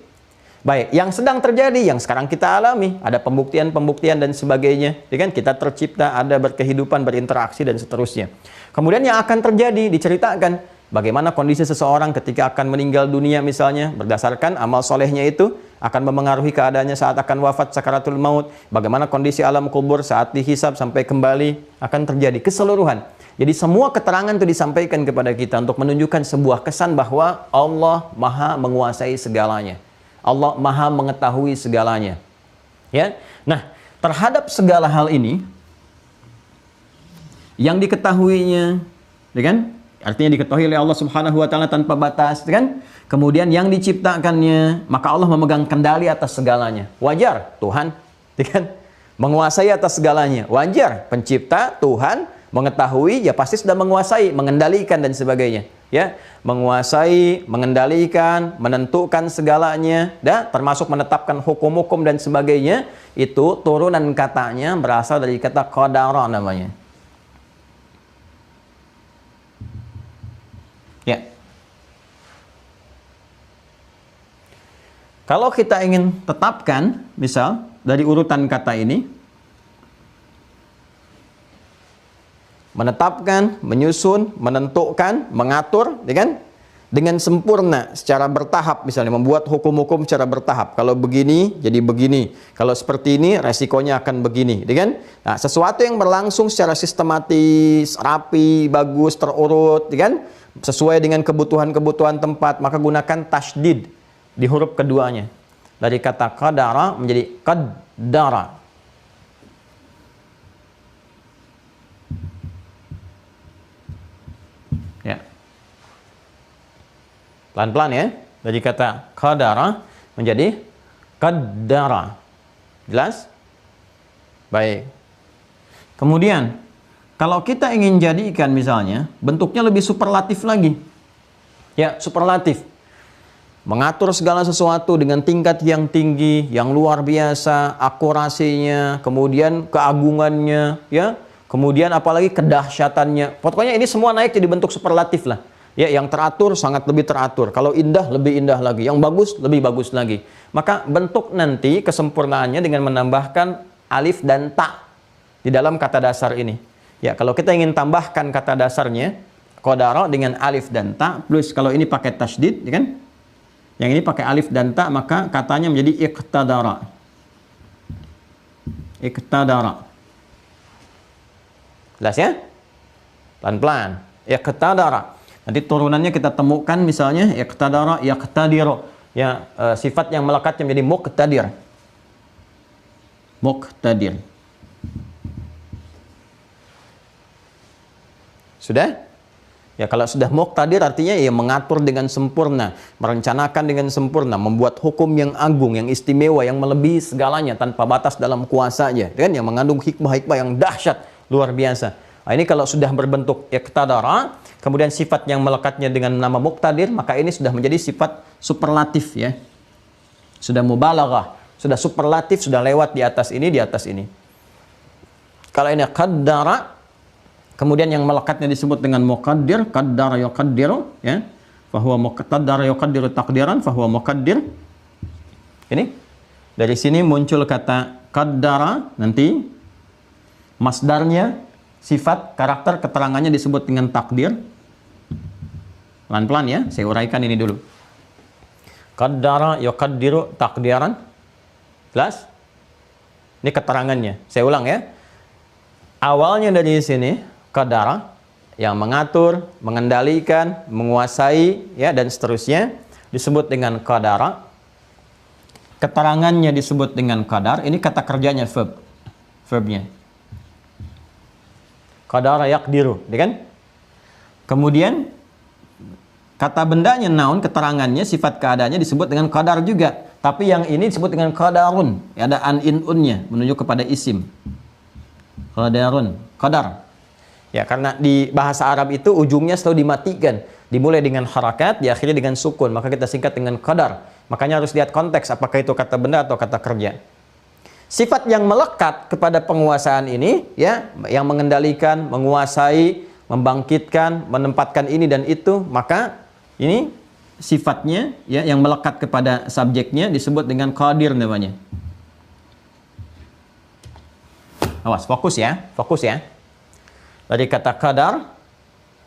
Baik, yang sedang terjadi, yang sekarang kita alami, ada pembuktian-pembuktian dan sebagainya. Ya kan? Kita tercipta, ada berkehidupan, berinteraksi dan seterusnya. Kemudian yang akan terjadi diceritakan. Bagaimana kondisi seseorang ketika akan meninggal dunia misalnya, berdasarkan amal solehnya itu akan memengaruhi keadaannya saat akan wafat sakaratul maut. Bagaimana kondisi alam kubur saat dihisab sampai kembali akan terjadi keseluruhan. Jadi semua keterangan itu disampaikan kepada kita untuk menunjukkan sebuah kesan bahwa Allah Maha menguasai segalanya. Allah Maha mengetahui segalanya. Ya. Nah, terhadap segala hal ini yang diketahuinya, ya kan? Artinya diketahui oleh Allah Subhanahu wa Ta'ala tanpa batas, kan? Kemudian yang diciptakannya, maka Allah memegang kendali atas segalanya. Wajar Tuhan, kan? Menguasai atas segalanya. Wajar pencipta Tuhan mengetahui, ya pasti sudah menguasai, mengendalikan dan sebagainya. ya, menguasai, mengendalikan, menentukan segalanya, termasuk menetapkan hukum-hukum dan sebagainya, itu turunan katanya berasal dari kata qadara namanya. Ya. Kalau kita ingin tetapkan, misal dari urutan kata ini, menetapkan, menyusun, menentukan, mengatur, ya kan? Dengan sempurna, secara bertahap, misalnya membuat hukum-hukum secara bertahap. Kalau begini, jadi begini. Kalau seperti ini, resikonya akan begini, ya kan? Nah, sesuatu yang berlangsung secara sistematis, rapi, bagus, terurut, ya kan? Sesuai dengan kebutuhan-kebutuhan tempat, maka gunakan tasydid di huruf keduanya. Dari kata qadara menjadi qaddara. Ya. Pelan-pelan ya. Dari kata qadara menjadi qaddara. Jelas? Baik. Kemudian, kalau kita ingin jadikan misalnya, bentuknya lebih superlatif lagi. Ya, superlatif. Mengatur segala sesuatu dengan tingkat yang tinggi, yang luar biasa, akurasinya, kemudian keagungannya, ya. Kemudian apalagi kedahsyatannya. Pokoknya ini semua naik jadi bentuk superlatif lah. Ya, yang teratur sangat lebih teratur. Kalau indah lebih indah lagi. Yang bagus lebih bagus lagi. Maka bentuk nanti kesempurnaannya dengan menambahkan alif dan ta di dalam kata dasar ini. Ya, kalau kita ingin tambahkan kata dasarnya qadara dengan alif dan ta plus kalau ini pakai tasydid, ya kan? Yang ini pakai alif dan ta, maka katanya menjadi iqtadara. Iqtadara. Jelas ya? Pelan-pelan. Iqtadara. Nanti turunannya kita temukan misalnya iqtadara, yaqtadiru. Ya, sifat yang melekatnya menjadi muqtadir. Muqtadir. Sudah? Ya, kalau sudah muqtadir artinya ya mengatur dengan sempurna, merencanakan dengan sempurna, membuat hukum yang agung, yang istimewa, yang melebihi segalanya tanpa batas dalam kuasanya, kan? Yang mengandung hikmah-hikmah yang dahsyat, luar biasa. Nah, ini kalau sudah berbentuk iqtadara, kemudian sifat yang melekatnya dengan nama muqtadir, maka ini sudah menjadi sifat superlatif ya. Sudah mubalaghah, sudah superlatif, sudah lewat di atas ini, di atas ini. Kalau ini qaddara, kemudian yang melekatnya disebut dengan muqaddir, qaddara yuqaddiru, ya. Fahuwa muqaddara yuqaddiru taqdiran, fahuwa muqaddir. Ini dari sini muncul kata qaddara, nanti masdarnya, sifat, karakter, keterangannya disebut dengan takdir. Pelan-pelan ya, saya uraikan ini dulu. Qaddara yuqaddiru taqdiran. Jelas? Ini keterangannya. Saya ulang ya. Awalnya dari sini qadara, yang mengatur, mengendalikan, menguasai, ya, dan seterusnya disebut dengan qadara. Keterangannya disebut dengan qadar. Ini kata kerjanya, verbnya. Qadara yaqdiru, ya kan? Kemudian kata bendanya noun, keterangannya, sifat keadaannya disebut dengan qadar juga. Tapi yang ini disebut dengan qadarun. Ya, ada an-in-unnya menunjuk kepada isim. Qadarun, qadar. Ya, karena di bahasa Arab itu ujungnya selalu dimatikan. Dimulai dengan harakat, diakhiri dengan sukun. Maka kita singkat dengan qadar. Makanya harus lihat konteks, apakah itu kata benda atau kata kerja. Sifat yang melekat kepada penguasaan ini, ya, yang mengendalikan, menguasai, membangkitkan, menempatkan ini dan itu, maka ini sifatnya, ya, yang melekat kepada subjeknya disebut dengan qadir namanya. Awas, fokus ya, fokus ya. Dari kata qadar,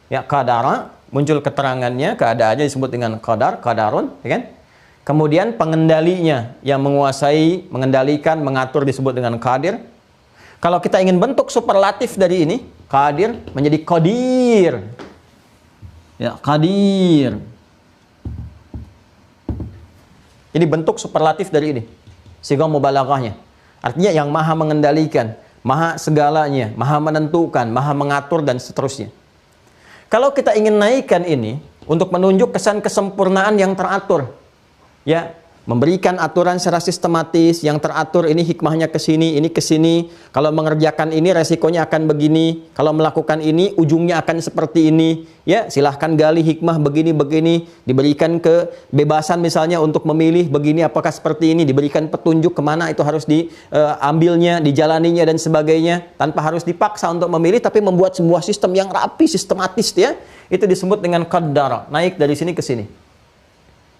ya, qadara, muncul keterangannya, keadaannya disebut dengan qadar, qadarun, ya kan? Kemudian pengendalinya, yang menguasai, mengendalikan, mengatur disebut dengan qadir. Kalau kita ingin bentuk superlatif dari ini, qadir menjadi qadir. Ya, qadir. Ini bentuk superlatif dari ini. Sighah mubalaghahnya. Artinya yang maha mengendalikan, maha segalanya, maha menentukan, maha mengatur, dan seterusnya. Kalau kita ingin naikkan ini untuk menunjuk kesan kesempurnaan yang teratur, ya, memberikan aturan secara sistematis, yang teratur ini hikmahnya ke sini, ini ke sini. Kalau mengerjakan ini resikonya akan begini, kalau melakukan ini ujungnya akan seperti ini. Ya, silahkan gali hikmah begini, diberikan kebebasan misalnya untuk memilih begini apakah seperti ini, diberikan petunjuk kemana itu harus diambilnya, dijalaninya dan sebagainya, tanpa harus dipaksa untuk memilih, tapi membuat sebuah sistem yang rapi, sistematis ya. Itu disebut dengan qaddara, naik dari sini ke sini.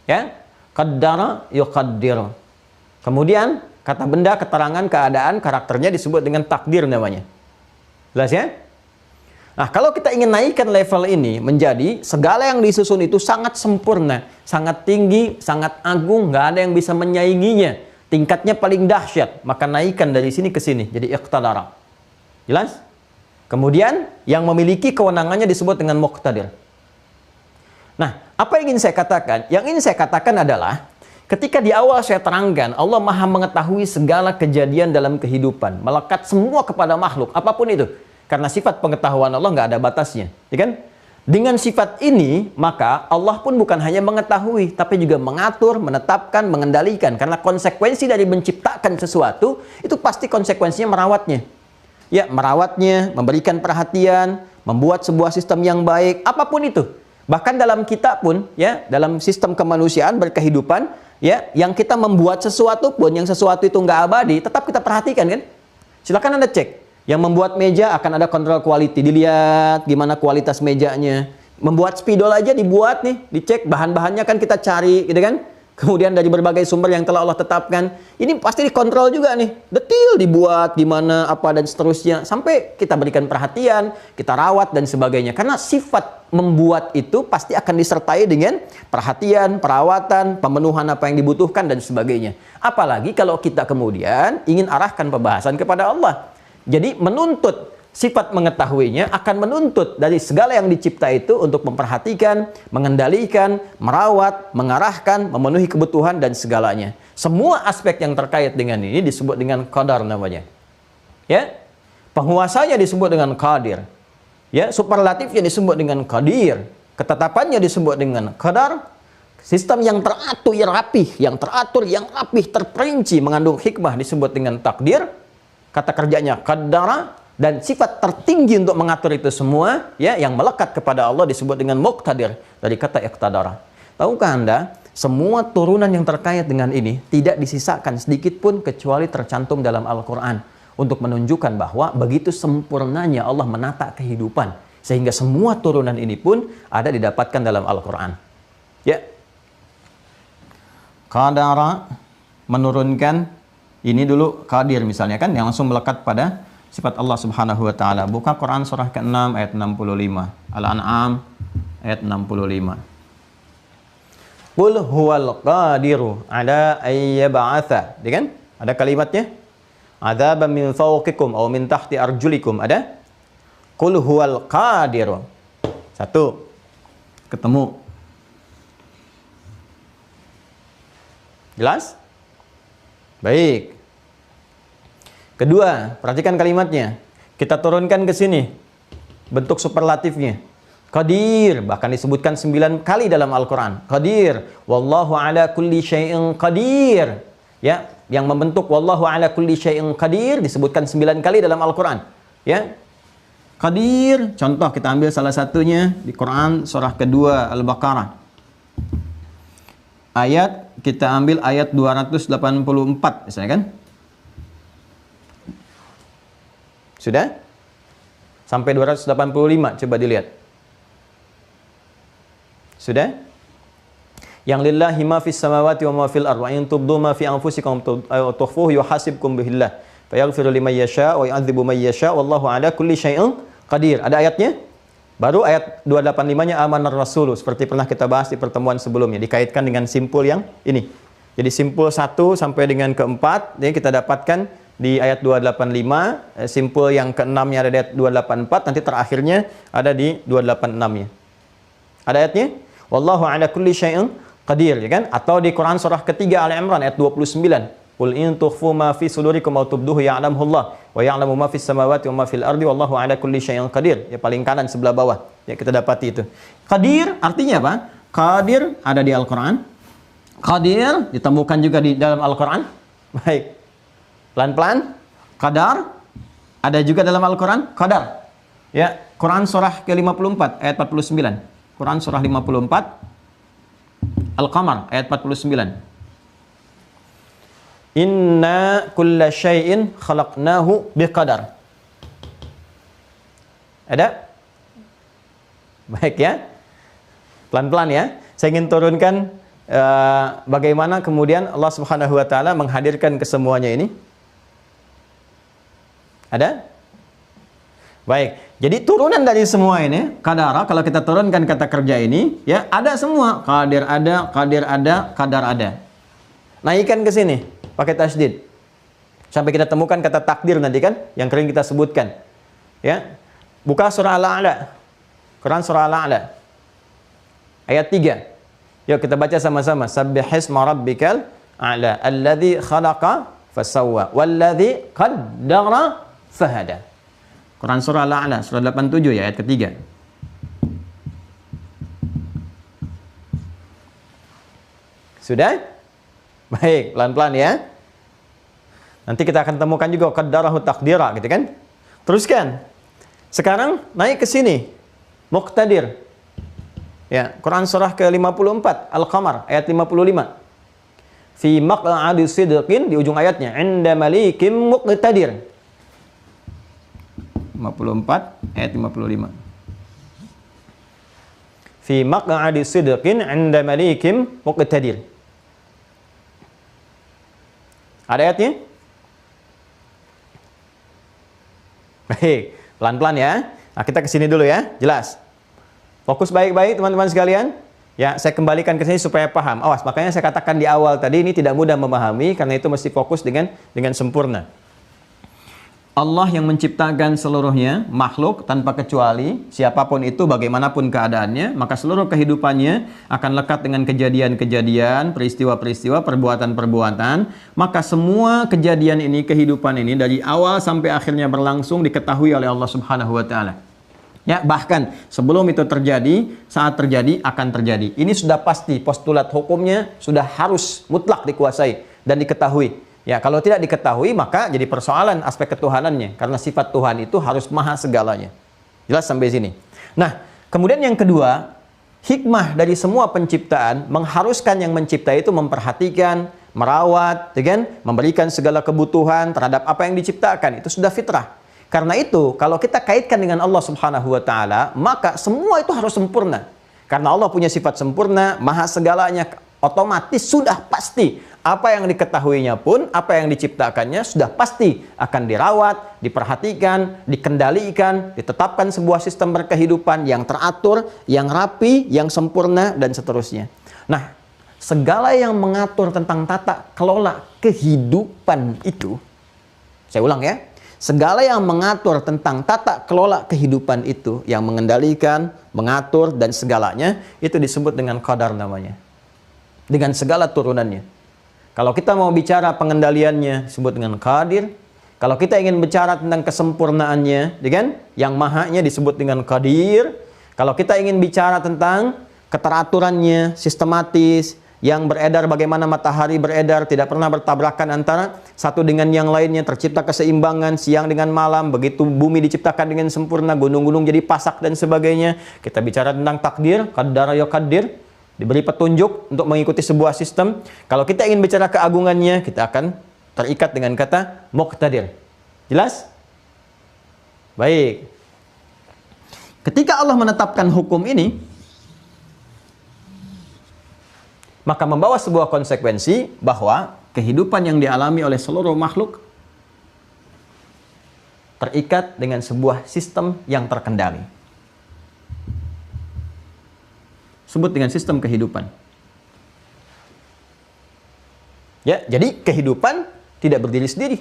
Ya. Qaddara yuqaddir. Kemudian kata benda, keterangan, keadaan, karakternya disebut dengan takdir namanya. Jelas ya? Nah, kalau kita ingin naikkan level ini menjadi segala yang disusun itu sangat sempurna, sangat tinggi, sangat agung, nggak ada yang bisa menyainginya. Tingkatnya paling dahsyat, maka naikkan dari sini ke sini jadi iqtadara. Jelas? Kemudian yang memiliki kewenangannya disebut dengan muqtadir. Nah, apa yang ingin saya katakan? Yang ingin saya katakan adalah ketika di awal saya terangkan Allah Maha mengetahui segala kejadian dalam kehidupan, melekat semua kepada makhluk, apapun itu. Karena sifat pengetahuan Allah nggak ada batasnya, ya kan? Dengan sifat ini, maka Allah pun bukan hanya mengetahui, tapi juga mengatur, menetapkan, mengendalikan. Karena konsekuensi dari menciptakan sesuatu, itu pasti konsekuensinya merawatnya. Ya, merawatnya, memberikan perhatian, membuat sebuah sistem yang baik, apapun itu. Bahkan dalam kita pun, ya, dalam sistem kemanusiaan berkehidupan, ya, yang kita membuat sesuatu pun, yang sesuatu itu nggak abadi, tetap kita perhatikan kan? Silakan Anda cek. Yang membuat meja akan ada kontrol quality, dilihat gimana kualitas mejanya. Membuat spidol aja dibuat nih, dicek bahan-bahannya kan kita cari, gitu kan? Kemudian dari berbagai sumber yang telah Allah tetapkan, ini pasti dikontrol juga nih, detail dibuat, gimana, apa, dan seterusnya. Sampai kita berikan perhatian, kita rawat, dan sebagainya. Karena sifat membuat itu pasti akan disertai dengan perhatian, perawatan, pemenuhan apa yang dibutuhkan, dan sebagainya. Apalagi kalau kita kemudian ingin arahkan pembahasan kepada Allah. Jadi menuntut sifat mengetahuinya akan menuntut dari segala yang dicipta itu untuk memperhatikan, mengendalikan, merawat, mengarahkan, memenuhi kebutuhan dan segalanya. Semua aspek yang terkait dengan ini disebut dengan qadar namanya. Ya. Penguasanya disebut dengan qadir. Ya, superlatifnya disebut dengan qadir. Ketetapannya disebut dengan qadar. Sistem yang teratur, yang rapih, yang rapih, terperinci, mengandung hikmah disebut dengan takdir. Kata kerjanya qaddara. Dan sifat tertinggi untuk mengatur itu semua, ya, yang melekat kepada Allah disebut dengan muqtadir, dari kata iqtadara. Tahukah Anda, semua turunan yang terkait dengan ini tidak disisakan sedikit pun kecuali tercantum dalam Al-Quran untuk menunjukkan bahwa begitu sempurnanya Allah menata kehidupan, sehingga semua turunan ini pun ada didapatkan dalam Al-Quran. Ya, qadara menurunkan ini dulu qadir misalnya kan, yang langsung melekat pada sifat Allah Subhanahu wa taala. Buka Quran surah ke-6 ayat 65. Al-An'am ayat 65. Qul huwal qadiru ala ayyab'atha. Ya kan? Ada kalimatnya? Adzaban min fawqikum aw min tahti arjulikum. Ada? Qul huwal qadiru. Satu. Ketemu. Jelas? Baik. Kedua, perhatikan kalimatnya. Kita turunkan ke sini. Bentuk superlatifnya. Qadir, bahkan disebutkan 9 kali dalam Al-Quran. Qadir. Wallahu ala kulli syai'in qadir. Ya, yang membentuk wallahu ala kulli syai'in qadir disebutkan 9 kali dalam Al-Quran. Ya. Qadir, contoh kita ambil salah satunya di Quran surah kedua Al-Baqarah. Ayat, kita ambil ayat 284 misalnya kan. Sudah? Sampai 285, coba dilihat. Sudah? Yang lillahi ma fis samawati wa ma fil ardh wa in tubdu ma fi anfusikum aw tukhfuhu yuhasibkum bihillah fayaghfiru liman yasha wa yu'adzibu man yasha wallahu ala kulli syai'in qadir. Ada ayatnya? Baru ayat 285-nya amanar rasulu, seperti pernah kita bahas di pertemuan sebelumnya, dikaitkan dengan simpul yang ini. Jadi simpul 1 sampai dengan ke-4 ini kita dapatkan di ayat 285, simpul yang ke-6-nya ada di ayat 284, nanti terakhirnya ada di 286-nya. Ada ayatnya? Wallahu ala kulli syai'in qadir, ya kan? Atau di Quran surah ketiga Ali Imran ayat 29. Qul in tukhfu ma fi sudurikum aw tubduhu ya'lamuhu Allah wa ya'lamu ma fis samawati wa ma fil ardi wallahu ala kulli syai'in qadir. Ya, paling kanan sebelah bawah. Ya, kita dapati itu. Qadir artinya apa? Qadir ada di Al-Quran. Qadir ditemukan juga di dalam Al-Quran. Baik. Pelan-pelan. Qadar ada juga dalam Al-Quran. Qadar. Ya, Quran surah ke-54 ayat 49. Quran surah 54 Al-Qamar ayat 49. Inna kulla syai'in khalaqnahu biqadar. Ada? Baik ya. Pelan-pelan ya. Saya ingin turunkan bagaimana kemudian Allah Subhanahu wa taala menghadirkan kesemuanya ini. Ada? Baik. Jadi turunan dari semua ini, qadara, kalau kita turunkan kata kerja ini, ya ada semua. Qadir ada, qadir ada, qadar ada. Naikkan ke sini pakai tasydid. Sampai kita temukan kata takdir nanti kan yang kering kita sebutkan. Ya. Buka surah Al-A'la. Quran surah Al-A'la. Ayat 3. Yuk kita baca sama-sama. Sabbihisma rabbikal a'la alladzi khalaqa fasawwa walladzi qaddara fahada. Quran surah Al-A'la surah 87 ya ayat ketiga. Sudah? Baik, pelan-pelan ya. Nanti kita akan temukan juga qaddarahu taqdira gitu kan. Teruskan. Sekarang naik ke sini. Muqtadir. Ya, Quran surah ke-54 Al-Qamar ayat 55. Fi maq'adi sidqin di ujung ayatnya, 'inda malikim muqtadir. 54 ayat 55. Fi maq'adi sidqin 'inda malikim muqtadir. Ada ayatnya? Baik, pelan-pelan ya. Nah, kita ke sini dulu ya, jelas. Fokus baik-baik teman-teman sekalian. Ya, saya kembalikan ke sini supaya paham. Awas, makanya saya katakan di awal tadi ini tidak mudah memahami karena itu mesti fokus dengan sempurna. Allah yang menciptakan seluruhnya, makhluk tanpa kecuali, siapapun itu, bagaimanapun keadaannya, maka seluruh kehidupannya akan lekat dengan kejadian-kejadian, peristiwa-peristiwa, perbuatan-perbuatan. Maka semua kejadian ini, kehidupan ini, dari awal sampai akhirnya berlangsung diketahui oleh Allah Subhanahu wa Ta'ala. Ya, bahkan sebelum itu terjadi, saat terjadi, akan terjadi. Ini sudah pasti, postulat hukumnya sudah harus mutlak dikuasai dan diketahui. Ya, kalau tidak diketahui maka jadi persoalan aspek ketuhanannya. Karena sifat Tuhan itu harus maha segalanya. Jelas sampai sini. Nah, kemudian yang kedua, hikmah dari semua penciptaan mengharuskan yang mencipta itu memperhatikan, merawat, ya kan? Memberikan segala kebutuhan terhadap apa yang diciptakan. Itu sudah fitrah. Karena itu, kalau kita kaitkan dengan Allah Subhanahu wa Ta'ala, maka semua itu harus sempurna. Karena Allah punya sifat sempurna, maha segalanya, otomatis sudah pasti apa yang diketahuinya pun, apa yang diciptakannya sudah pasti akan dirawat, diperhatikan, dikendalikan, ditetapkan sebuah sistem berkehidupan yang teratur, yang rapi, yang sempurna, dan seterusnya. Nah, segala yang mengatur tentang tata kelola kehidupan itu, saya ulang ya, segala yang mengatur tentang tata kelola kehidupan itu, yang mengendalikan, mengatur, dan segalanya, itu disebut dengan qadar namanya. Dengan segala turunannya. Kalau kita mau bicara pengendaliannya, disebut dengan qadir. Kalau kita ingin bicara tentang kesempurnaannya, ya kan? Yang mahanya disebut dengan qadir. Kalau kita ingin bicara tentang keteraturannya, sistematis, yang beredar bagaimana matahari beredar, tidak pernah bertabrakan antara satu dengan yang lainnya, tercipta keseimbangan siang dengan malam, begitu bumi diciptakan dengan sempurna, gunung-gunung jadi pasak dan sebagainya. Kita bicara tentang takdir, qaddara yuqaddir, diberi petunjuk untuk mengikuti sebuah sistem. Kalau kita ingin bicara keagungannya, kita akan terikat dengan kata muqtadir. Jelas? Baik. Ketika Allah menetapkan hukum ini, maka membawa sebuah konsekuensi bahwa kehidupan yang dialami oleh seluruh makhluk terikat dengan sebuah sistem yang terkendali. Sebut dengan sistem kehidupan. Ya, jadi kehidupan tidak berdiri sendiri.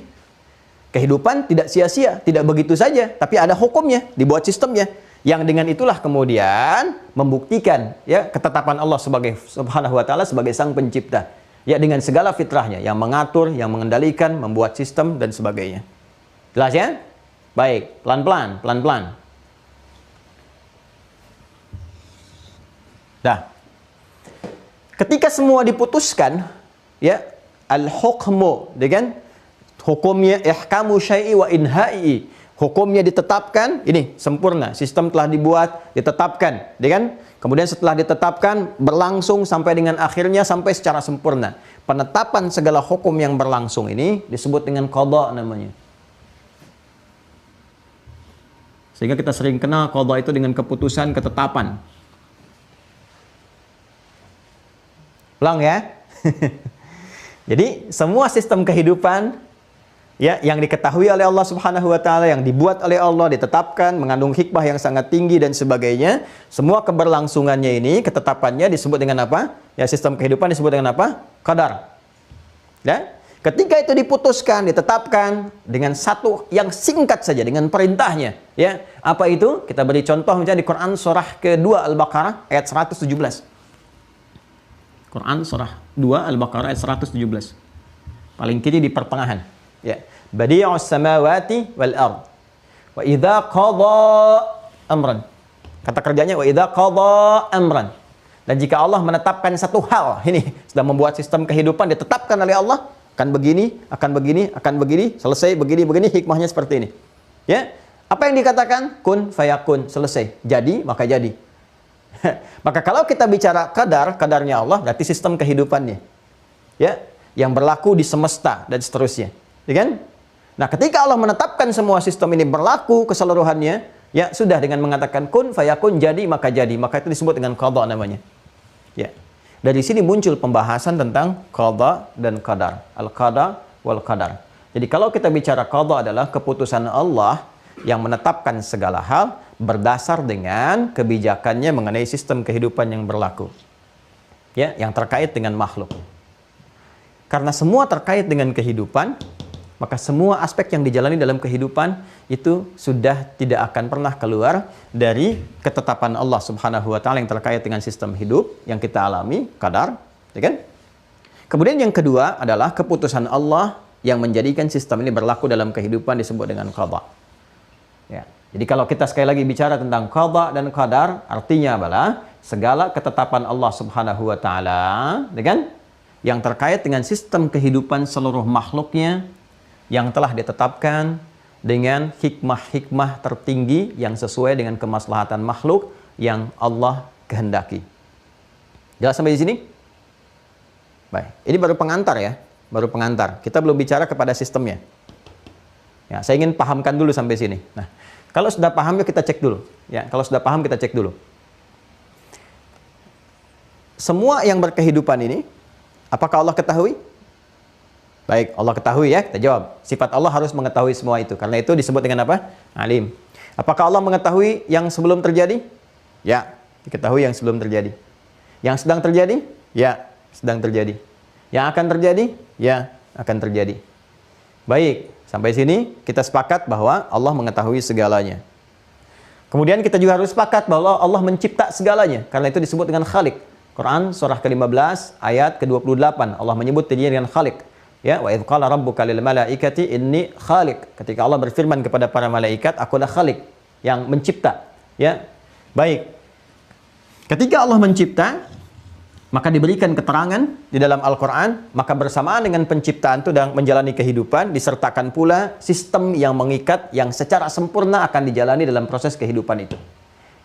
Kehidupan tidak sia-sia, tidak begitu saja, tapi ada hukumnya, dibuat sistemnya. Yang dengan itulah kemudian membuktikan ya ketetapan Allah sebagai Subhanahu wa Ta'ala sebagai sang pencipta. Ya, dengan segala fitrahnya yang mengatur, yang mengendalikan, membuat sistem dan sebagainya. Jelas ya? Baik, pelan-pelan, pelan-pelan. Dah. ketika semua diputuskan, ya, al-hukmu, dengan hukumnya ihkamu syai'i wa inha'i, hukumnya ditetapkan, ini sempurna, sistem telah dibuat, ditetapkan, dengan kemudian setelah ditetapkan berlangsung sampai dengan akhirnya, sampai secara sempurna. Penetapan segala hukum yang berlangsung ini disebut dengan qada namanya. Sehingga kita sering kenal qada itu dengan keputusan, ketetapan. Ulang ya. Jadi semua sistem kehidupan, ya, yang diketahui oleh Allah Subhanahu wa taala, yang dibuat oleh Allah, ditetapkan, mengandung hikmah yang sangat tinggi dan sebagainya, semua keberlangsungannya ini, ketetapannya disebut dengan apa? Ya, sistem kehidupan disebut dengan apa? Qadar. Ya? Ketika itu diputuskan, ditetapkan dengan satu yang singkat saja, dengan perintahnya, ya. Apa itu? Kita beri contoh misalnya di Quran surah kedua Al-Baqarah ayat 117. Quran surah 2 Al-Baqarah ayat 117. Paling kiri di pertengahan. Ya. Badi'us samawati wal ard. Wa idza qada amran. Kata kerjanya wa idza qada amran. Dan jika Allah menetapkan satu hal, ini sudah membuat sistem kehidupan ditetapkan oleh Allah, akan begini, akan begini, akan begini, selesai begini, begini, hikmahnya seperti ini. Ya. Apa yang dikatakan? Kun fayakun, selesai. Jadi, maka jadi. Maka kalau kita bicara qadar, qadarnya Allah berarti sistem kehidupannya. Ya, yang berlaku di semesta dan seterusnya. Ya kan? Nah, ketika Allah menetapkan semua sistem ini berlaku keseluruhannya, ya sudah, dengan mengatakan kun fayakun, jadi maka jadi, maka itu disebut dengan qada namanya. Ya. Dari sini muncul pembahasan tentang qada dan qadar. Al-qada wal qadar. Jadi kalau kita bicara qada adalah keputusan Allah yang menetapkan segala hal berdasar dengan kebijakannya mengenai sistem kehidupan yang berlaku. Ya, yang terkait dengan makhluk. Karena semua terkait dengan kehidupan, maka semua aspek yang dijalani dalam kehidupan itu sudah tidak akan pernah keluar dari ketetapan Allah Subhanahu wa taala yang terkait dengan sistem hidup yang kita alami, qadar, ya kan? Kemudian yang kedua adalah keputusan Allah yang menjadikan sistem ini berlaku dalam kehidupan disebut dengan qada. Ya. Jadi kalau kita sekali lagi bicara tentang qada dan qadar, artinya adalah segala ketetapan Allah Subhanahu wa taala, ya kan? Yang terkait dengan sistem kehidupan seluruh makhluknya yang telah ditetapkan dengan hikmah-hikmah tertinggi yang sesuai dengan kemaslahatan makhluk yang Allah kehendaki. Jelas sampai di sini? Baik, ini baru pengantar ya, baru pengantar. Kita belum bicara kepada sistemnya. Ya, saya ingin pahamkan dulu sampai sini. Nah, kalau sudah paham yuk kita cek dulu. Ya, kalau sudah paham kita cek dulu. Semua yang berkehidupan ini, apakah Allah ketahui? Baik, Allah ketahui ya, kita jawab. Sifat Allah harus mengetahui semua itu. Karena itu disebut dengan apa? Alim. Apakah Allah mengetahui yang sebelum terjadi? Ya, diketahui yang sebelum terjadi. Yang sedang terjadi? Ya, sedang terjadi. Yang akan terjadi? Ya, akan terjadi. Baik, sampai sini kita sepakat bahwa Allah mengetahui segalanya. Kemudian kita juga harus sepakat bahwa Allah mencipta segalanya. Karena itu disebut dengan Khalik. Quran surah ke-15 ayat ke-28. Allah menyebut dirinya dengan Khalik. Ya, wa idz qala rabbuka lil malaikati inni khaliq. Ketika Allah berfirman kepada para malaikat, akulah Khaliq, yang mencipta. Ya. Baik. Ketika Allah mencipta, maka diberikan keterangan di dalam Al-Qur'an, maka bersamaan dengan penciptaan itu dan menjalani kehidupan disertakan pula sistem yang mengikat yang secara sempurna akan dijalani dalam proses kehidupan itu.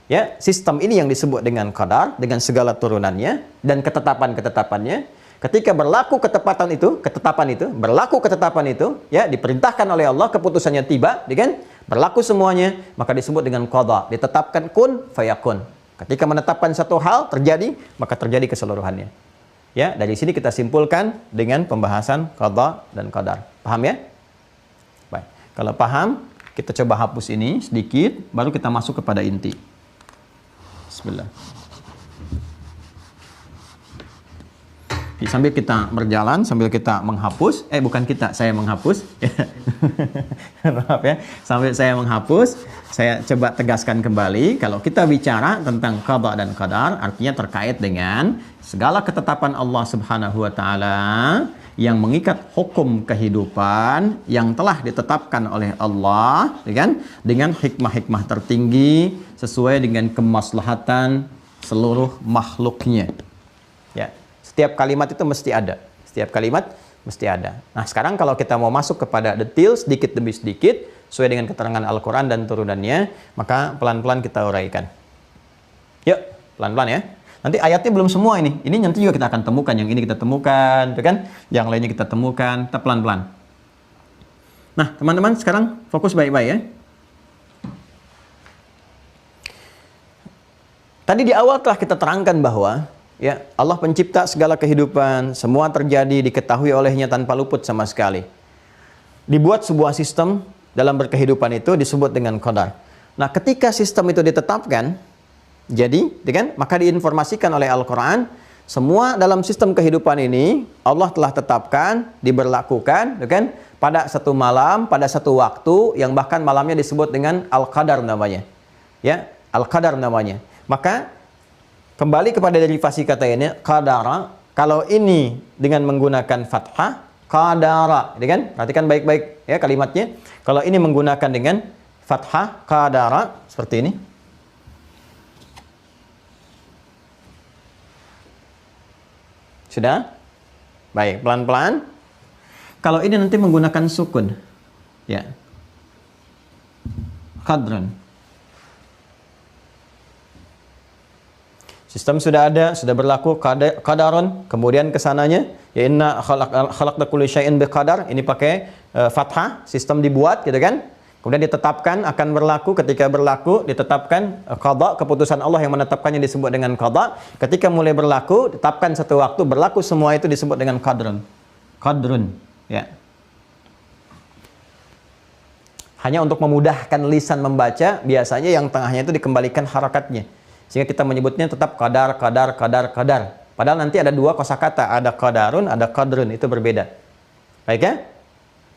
Ya, sistem ini yang disebut dengan qadar dengan segala turunannya dan ketetapan-ketetapannya. Ketika berlaku ketetapan itu, ya, diperintahkan oleh Allah, keputusannya tiba, kan? Berlaku semuanya, maka disebut dengan qada, ditetapkan kun fayakun. Ketika menetapkan satu hal terjadi, maka terjadi keseluruhannya. Ya, dari sini kita simpulkan dengan pembahasan qada dan qadar. Paham ya? Baik. Kalau paham, kita coba hapus ini sedikit, baru kita masuk kepada inti. Bismillah. Sambil kita berjalan, sambil kita menghapus, bukan kita, saya menghapus. Maaf ya, sambil saya menghapus, saya coba tegaskan kembali, kalau kita bicara tentang qada dan qadar, artinya terkait dengan segala ketetapan Allah Subhanahu wa taala yang mengikat hukum kehidupan yang telah ditetapkan oleh Allah, kan? Dengan hikmah-hikmah tertinggi sesuai dengan kemaslahatan seluruh makhluknya. Ya. Setiap kalimat itu mesti ada. Setiap kalimat mesti ada. Nah, sekarang kalau kita mau masuk kepada detail sedikit demi sedikit sesuai dengan keterangan Al-Qur'an dan turunannya, maka pelan-pelan kita uraikan. Yuk, pelan-pelan ya. Nanti ayatnya belum semua ini. Ini nanti juga kita akan temukan. Yang ini kita temukan, kan? Yang lainnya kita temukan. Kita pelan-pelan. Nah, teman-teman sekarang fokus baik-baik ya. Tadi di awal telah kita terangkan bahwa ya Allah pencipta segala kehidupan, semua terjadi diketahui olehnya tanpa luput sama sekali. Dibuat sebuah sistem dalam berkehidupan itu disebut dengan qadar. Nah, ketika sistem itu ditetapkan, jadi, kan, maka diinformasikan oleh Al-Quran, semua dalam sistem kehidupan ini Allah telah tetapkan, diberlakukan, kan, pada satu malam, pada satu waktu, yang bahkan malamnya disebut dengan Al-Qadar namanya. Ya, Al-Qadar namanya. Maka kembali kepada derivasi kata ini, qadara, kalau ini dengan menggunakan fathah, qadara, kan? Perhatikan baik-baik ya kalimatnya. Kalau ini menggunakan dengan fathah, qadara, seperti ini. Sudah? Baik, pelan-pelan. Kalau ini nanti menggunakan sukun. Ya. Qadran. Sistem sudah ada, sudah berlaku qadaron, kemudian kesananya ya inna khalaqna kulli syai'in biqadar, ini pakai fathah, sistem dibuat gitu kan. Kemudian ditetapkan akan berlaku, ketika berlaku ditetapkan qada, keputusan Allah yang menetapkannya disebut dengan qada. Ketika mulai berlaku, tetapkan satu waktu berlaku semua itu disebut dengan qadrun. Qadrun, ya. Hanya untuk memudahkan lisan membaca, biasanya yang tengahnya itu dikembalikan harakatnya. Sehingga kita menyebutnya tetap qadar. Padahal nanti ada dua kosakata, ada qadarun, ada qadrun, itu berbeda. Baik ya?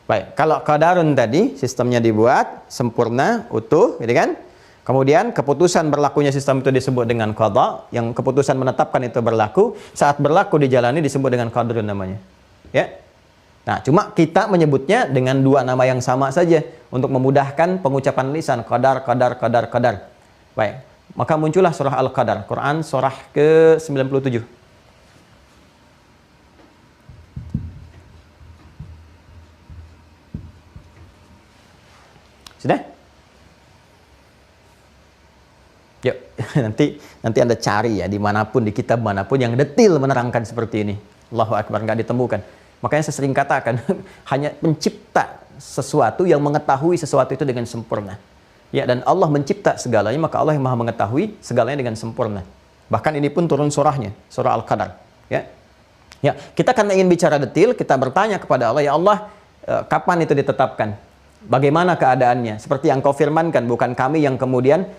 Baik, kalau qadarun tadi sistemnya dibuat sempurna, utuh, gitu kan? Kemudian keputusan berlakunya sistem itu disebut dengan qada, yang keputusan menetapkan itu berlaku, saat berlaku dijalani disebut dengan qadrun namanya. Ya. Nah, cuma kita menyebutnya dengan dua nama yang sama saja untuk memudahkan pengucapan lisan, qadar. Baik. Maka muncullah surah Al-Qadar, Quran surah ke-97. Sudah? Yuk, nanti Anda cari ya dimanapun, di kitab manapun yang detail menerangkan seperti ini. Allahu Akbar, nggak ditemukan. Makanya saya sering katakan, hanya pencipta sesuatu yang mengetahui sesuatu itu dengan sempurna. Ya, dan Allah mencipta segalanya, maka Allah yang maha mengetahui segalanya dengan sempurna. Bahkan ini pun turun surahnya, surah Al-Qadar. Ya, ya, kita karena ingin bicara detail, kita bertanya kepada Allah, ya Allah, kapan itu ditetapkan? Bagaimana keadaannya? Seperti yang kau firmankan, bukan kami yang kemudian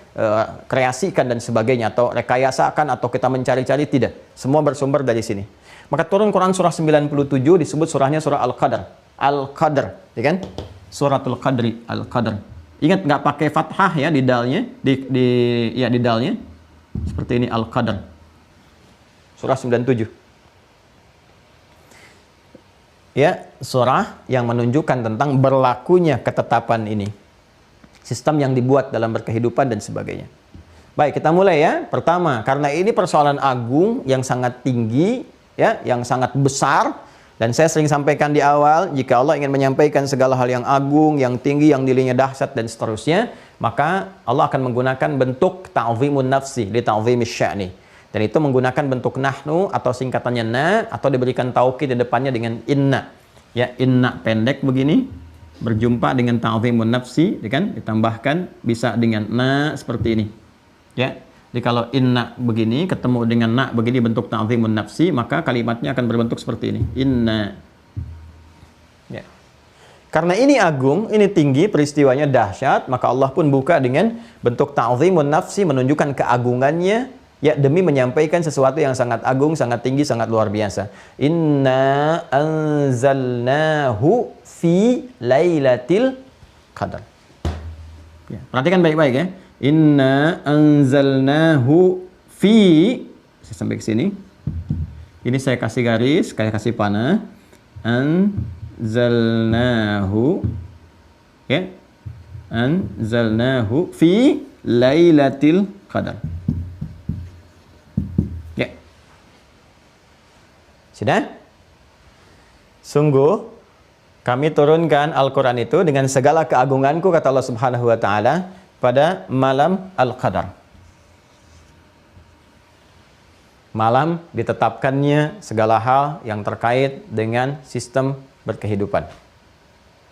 kreasikan dan sebagainya, atau rekayasakan, atau kita mencari-cari, tidak. Semua bersumber dari sini. Maka turun Quran surah 97, disebut surahnya surah Al-Qadar. Al-Qadar, ya kan? Suratul Qadri, Al-Qadar. Ingat nggak pakai fathah ya di dalnya, di dalnya. Seperti ini Al-Qadar. Surah 97. Ya, surah yang menunjukkan tentang berlakunya ketetapan ini. Sistem yang dibuat dalam berkehidupan dan sebagainya. Baik, kita mulai ya. Pertama, karena ini persoalan agung yang sangat tinggi, ya, yang sangat besar. Dan saya sering sampaikan di awal, jika Allah ingin menyampaikan segala hal yang agung, yang tinggi, yang nilainya dahsyat dan seterusnya, maka Allah akan menggunakan bentuk ta'zimun nafsi, li ta'zimis sya'ni. Dan itu menggunakan bentuk nahnu atau singkatannya na, atau diberikan taukid di depannya dengan inna. Ya, inna pendek begini, berjumpa dengan ta'zimun nafsi, kan? Ditambahkan bisa dengan na seperti ini. Ya. Jadi kalau inna begini ketemu dengan na begini bentuk ta'zimun nafsi, maka kalimatnya akan berbentuk seperti ini. Inna. Ya. Karena ini agung, ini tinggi, peristiwanya dahsyat, maka Allah pun buka dengan bentuk ta'zimun nafsi, menunjukkan keagungannya, ya, demi menyampaikan sesuatu yang sangat agung, sangat tinggi, sangat luar biasa. Inna anzalnahu fi lailatul qadar. Ya, perhatikan baik-baik ya. Inna anzalnahu fi, saya sampai ke sini. Ini saya kasih garis, saya kasih panah. Anzalnahu, ya. Anzalnahu fi lailatul qadar. Ya. Sudah? Sungguh kami turunkan Al-Quran itu dengan segala keagunganku, kata Allah Subhanahu wa Ta'ala, pada malam Al-Qadar. Malam ditetapkannya segala hal yang terkait dengan sistem berkehidupan.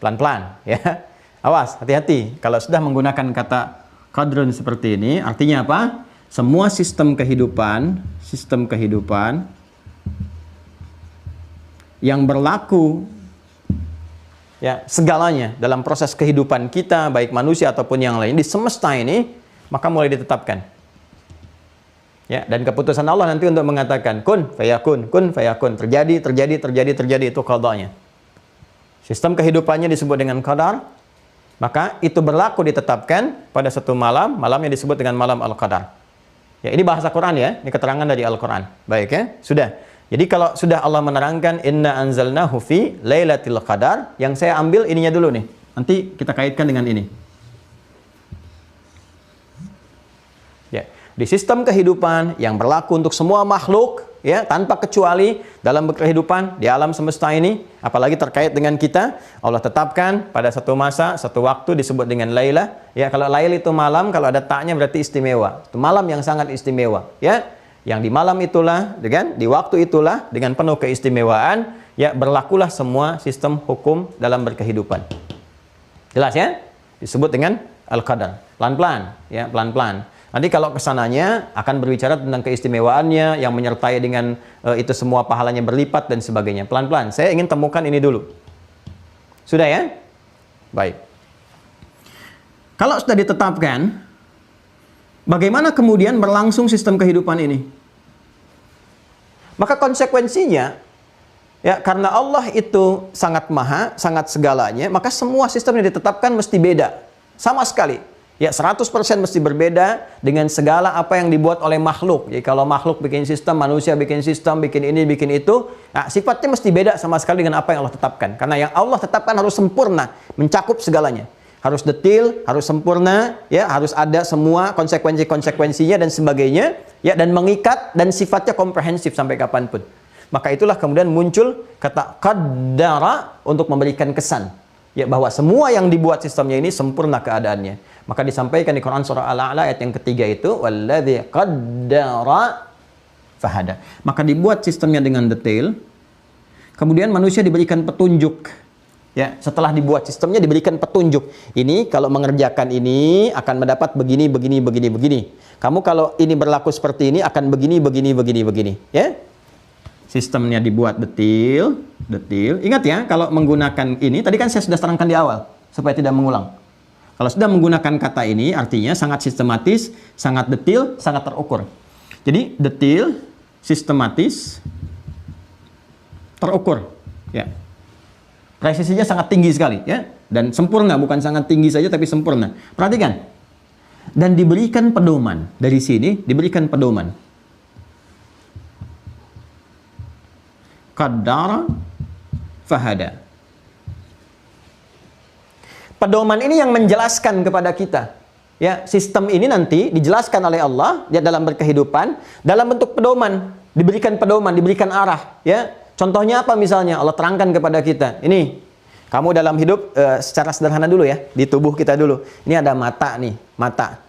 Pelan-pelan, ya. Awas, hati-hati. Kalau sudah menggunakan kata qadrun seperti ini, artinya apa? Semua sistem kehidupan yang berlaku, ya, segalanya dalam proses kehidupan kita, baik manusia ataupun yang lain di semesta ini, maka mulai ditetapkan. Ya, dan keputusan Allah nanti untuk mengatakan kun fayakun, terjadi, itu qadanya. Sistem kehidupannya disebut dengan qadar, maka itu berlaku ditetapkan pada satu malam, malamnya disebut dengan malam Al-Qadar. Ya, ini bahasa Quran ya, ini keterangan dari Al-Quran. Baik ya, sudah. Jadi kalau sudah Allah menerangkan inna anzalnahu fi lailatul qadar, yang saya ambil ininya dulu nih. Nanti kita kaitkan dengan ini. Ya, di sistem kehidupan yang berlaku untuk semua makhluk, ya, tanpa kecuali dalam berkehidupan di alam semesta ini, apalagi terkait dengan kita, Allah tetapkan pada satu masa, satu waktu disebut dengan Lailah. Ya, kalau Lail itu malam, kalau ada taknya berarti istimewa. Itu malam yang sangat istimewa, ya. Yang di malam itulah, di waktu itulah, dengan penuh keistimewaan, ya, berlakulah semua sistem hukum dalam berkehidupan. Jelas ya? Disebut dengan Al-Qadar. Pelan-pelan, ya, pelan-pelan. Nanti kalau kesananya akan berbicara tentang keistimewaannya, yang menyertai dengan itu semua pahalanya berlipat dan sebagainya. Pelan-pelan. Saya ingin temukan ini dulu. Sudah ya? Baik. Kalau sudah ditetapkan, bagaimana kemudian berlangsung sistem kehidupan ini? Maka konsekuensinya, ya, karena Allah itu sangat maha, sangat segalanya, maka semua sistem yang ditetapkan mesti beda. Sama sekali. Ya, 100% mesti berbeda dengan segala apa yang dibuat oleh makhluk. Jadi kalau makhluk bikin sistem, manusia bikin sistem, bikin ini, bikin itu, nah, sifatnya mesti beda sama sekali dengan apa yang Allah tetapkan. Karena yang Allah tetapkan harus sempurna, mencakup segalanya. Harus detail, harus sempurna, ya, harus ada semua konsekuensi-konsekuensinya dan sebagainya, ya, dan mengikat dan sifatnya komprehensif sampai kapanpun. Maka itulah kemudian muncul kata qaddara untuk memberikan kesan, ya, bahwa semua yang dibuat sistemnya ini sempurna keadaannya. Maka disampaikan di Quran surah Al-A'la ayat yang ketiga itu walladzi qaddara fahada. Maka dibuat sistemnya dengan detail. Kemudian manusia diberikan petunjuk. Ya, setelah dibuat sistemnya diberikan petunjuk. Ini kalau mengerjakan ini akan mendapat begini. Kamu kalau ini berlaku seperti ini akan begini. Ya. Sistemnya dibuat detail. Ingat ya, kalau menggunakan ini, tadi kan saya sudah terangkan di awal supaya tidak mengulang. Kalau sudah menggunakan kata ini, artinya sangat sistematis, sangat detail, sangat terukur. Jadi detail, sistematis, terukur. Ya. Presisinya sangat tinggi sekali, ya, dan sempurna, bukan sangat tinggi saja tapi sempurna. Perhatikan. Dan diberikan pedoman. Dari sini diberikan pedoman. Qaddara fahada. Pedoman ini yang menjelaskan kepada kita. Ya, sistem ini nanti dijelaskan oleh Allah ya, dalam berkehidupan dalam bentuk pedoman, diberikan pedoman, diberikan arah, ya. Contohnya apa misalnya? Allah terangkan kepada kita. Ini, kamu dalam hidup secara sederhana dulu ya, di tubuh kita dulu. Ini ada mata nih, mata.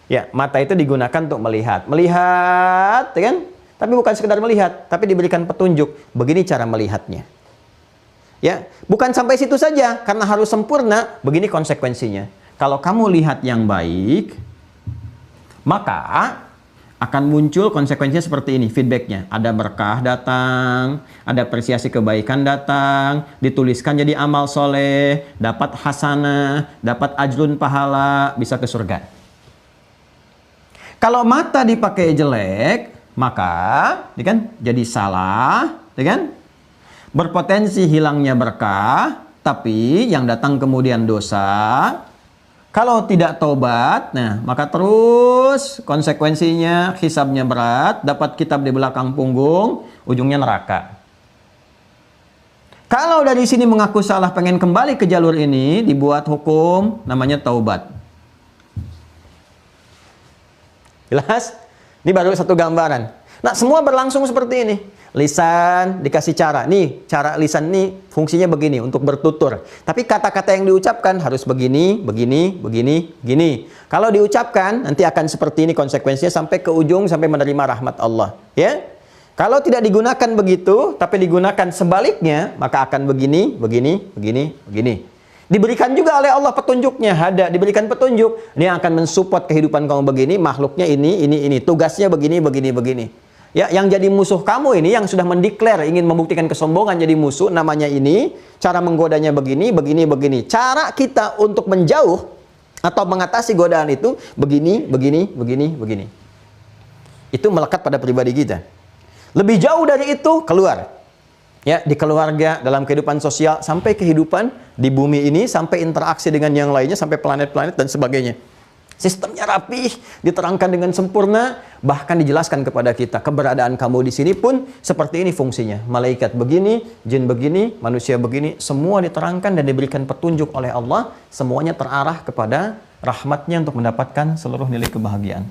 Ya, mata itu digunakan untuk melihat. Melihat, ya kan? Tapi bukan sekedar melihat, tapi diberikan petunjuk. Begini cara melihatnya. Ya, bukan sampai situ saja, karena harus sempurna. Begini konsekuensinya. Kalau kamu lihat yang baik, maka akan muncul konsekuensinya seperti ini, feedbacknya. Ada berkah datang, ada apresiasi kebaikan datang, dituliskan jadi amal soleh, dapat hasanah, dapat ajrun pahala, bisa ke surga. Kalau mata dipakai jelek, maka ya kan, jadi salah, ya kan? Berpotensi hilangnya berkah, tapi yang datang kemudian dosa. Kalau tidak tobat, nah maka terus konsekuensinya hisabnya berat, dapat kitab di belakang punggung, ujungnya neraka. Kalau dari sini mengaku salah, pengen kembali ke jalur ini, dibuat hukum namanya taubat. Jelas? Ini baru satu gambaran. Nah, semua berlangsung seperti ini. Lisan dikasih cara. Nih, cara lisan nih fungsinya begini untuk bertutur. Tapi kata-kata yang diucapkan harus begini, begini, begini, begini. Kalau diucapkan nanti akan seperti ini konsekuensinya sampai ke ujung, sampai menerima rahmat Allah. Ya. Kalau tidak digunakan begitu, tapi digunakan sebaliknya, maka akan begini, begini, begini, begini. Diberikan juga oleh Allah petunjuknya, hada, diberikan petunjuk. Ini akan mensupport kehidupan kamu begini, makhluknya ini. Tugasnya begini, begini, begini. Ya, yang jadi musuh kamu ini, yang sudah mendeklar ingin membuktikan kesombongan jadi musuh, namanya ini, cara menggodanya begini, begini, begini. Cara kita untuk menjauh atau mengatasi godaan itu begini, begini, begini, begini. Itu melekat pada pribadi kita. Lebih jauh dari itu, keluar. Ya, di keluarga, dalam kehidupan sosial, sampai kehidupan di bumi ini, sampai interaksi dengan yang lainnya, sampai planet-planet dan sebagainya. Sistemnya rapih, diterangkan dengan sempurna, bahkan dijelaskan kepada kita keberadaan kamu di sini pun seperti ini fungsinya. Malaikat begini, jin begini, manusia begini, semua diterangkan dan diberikan petunjuk oleh Allah, semuanya terarah kepada rahmatnya untuk mendapatkan seluruh nilai kebahagiaan.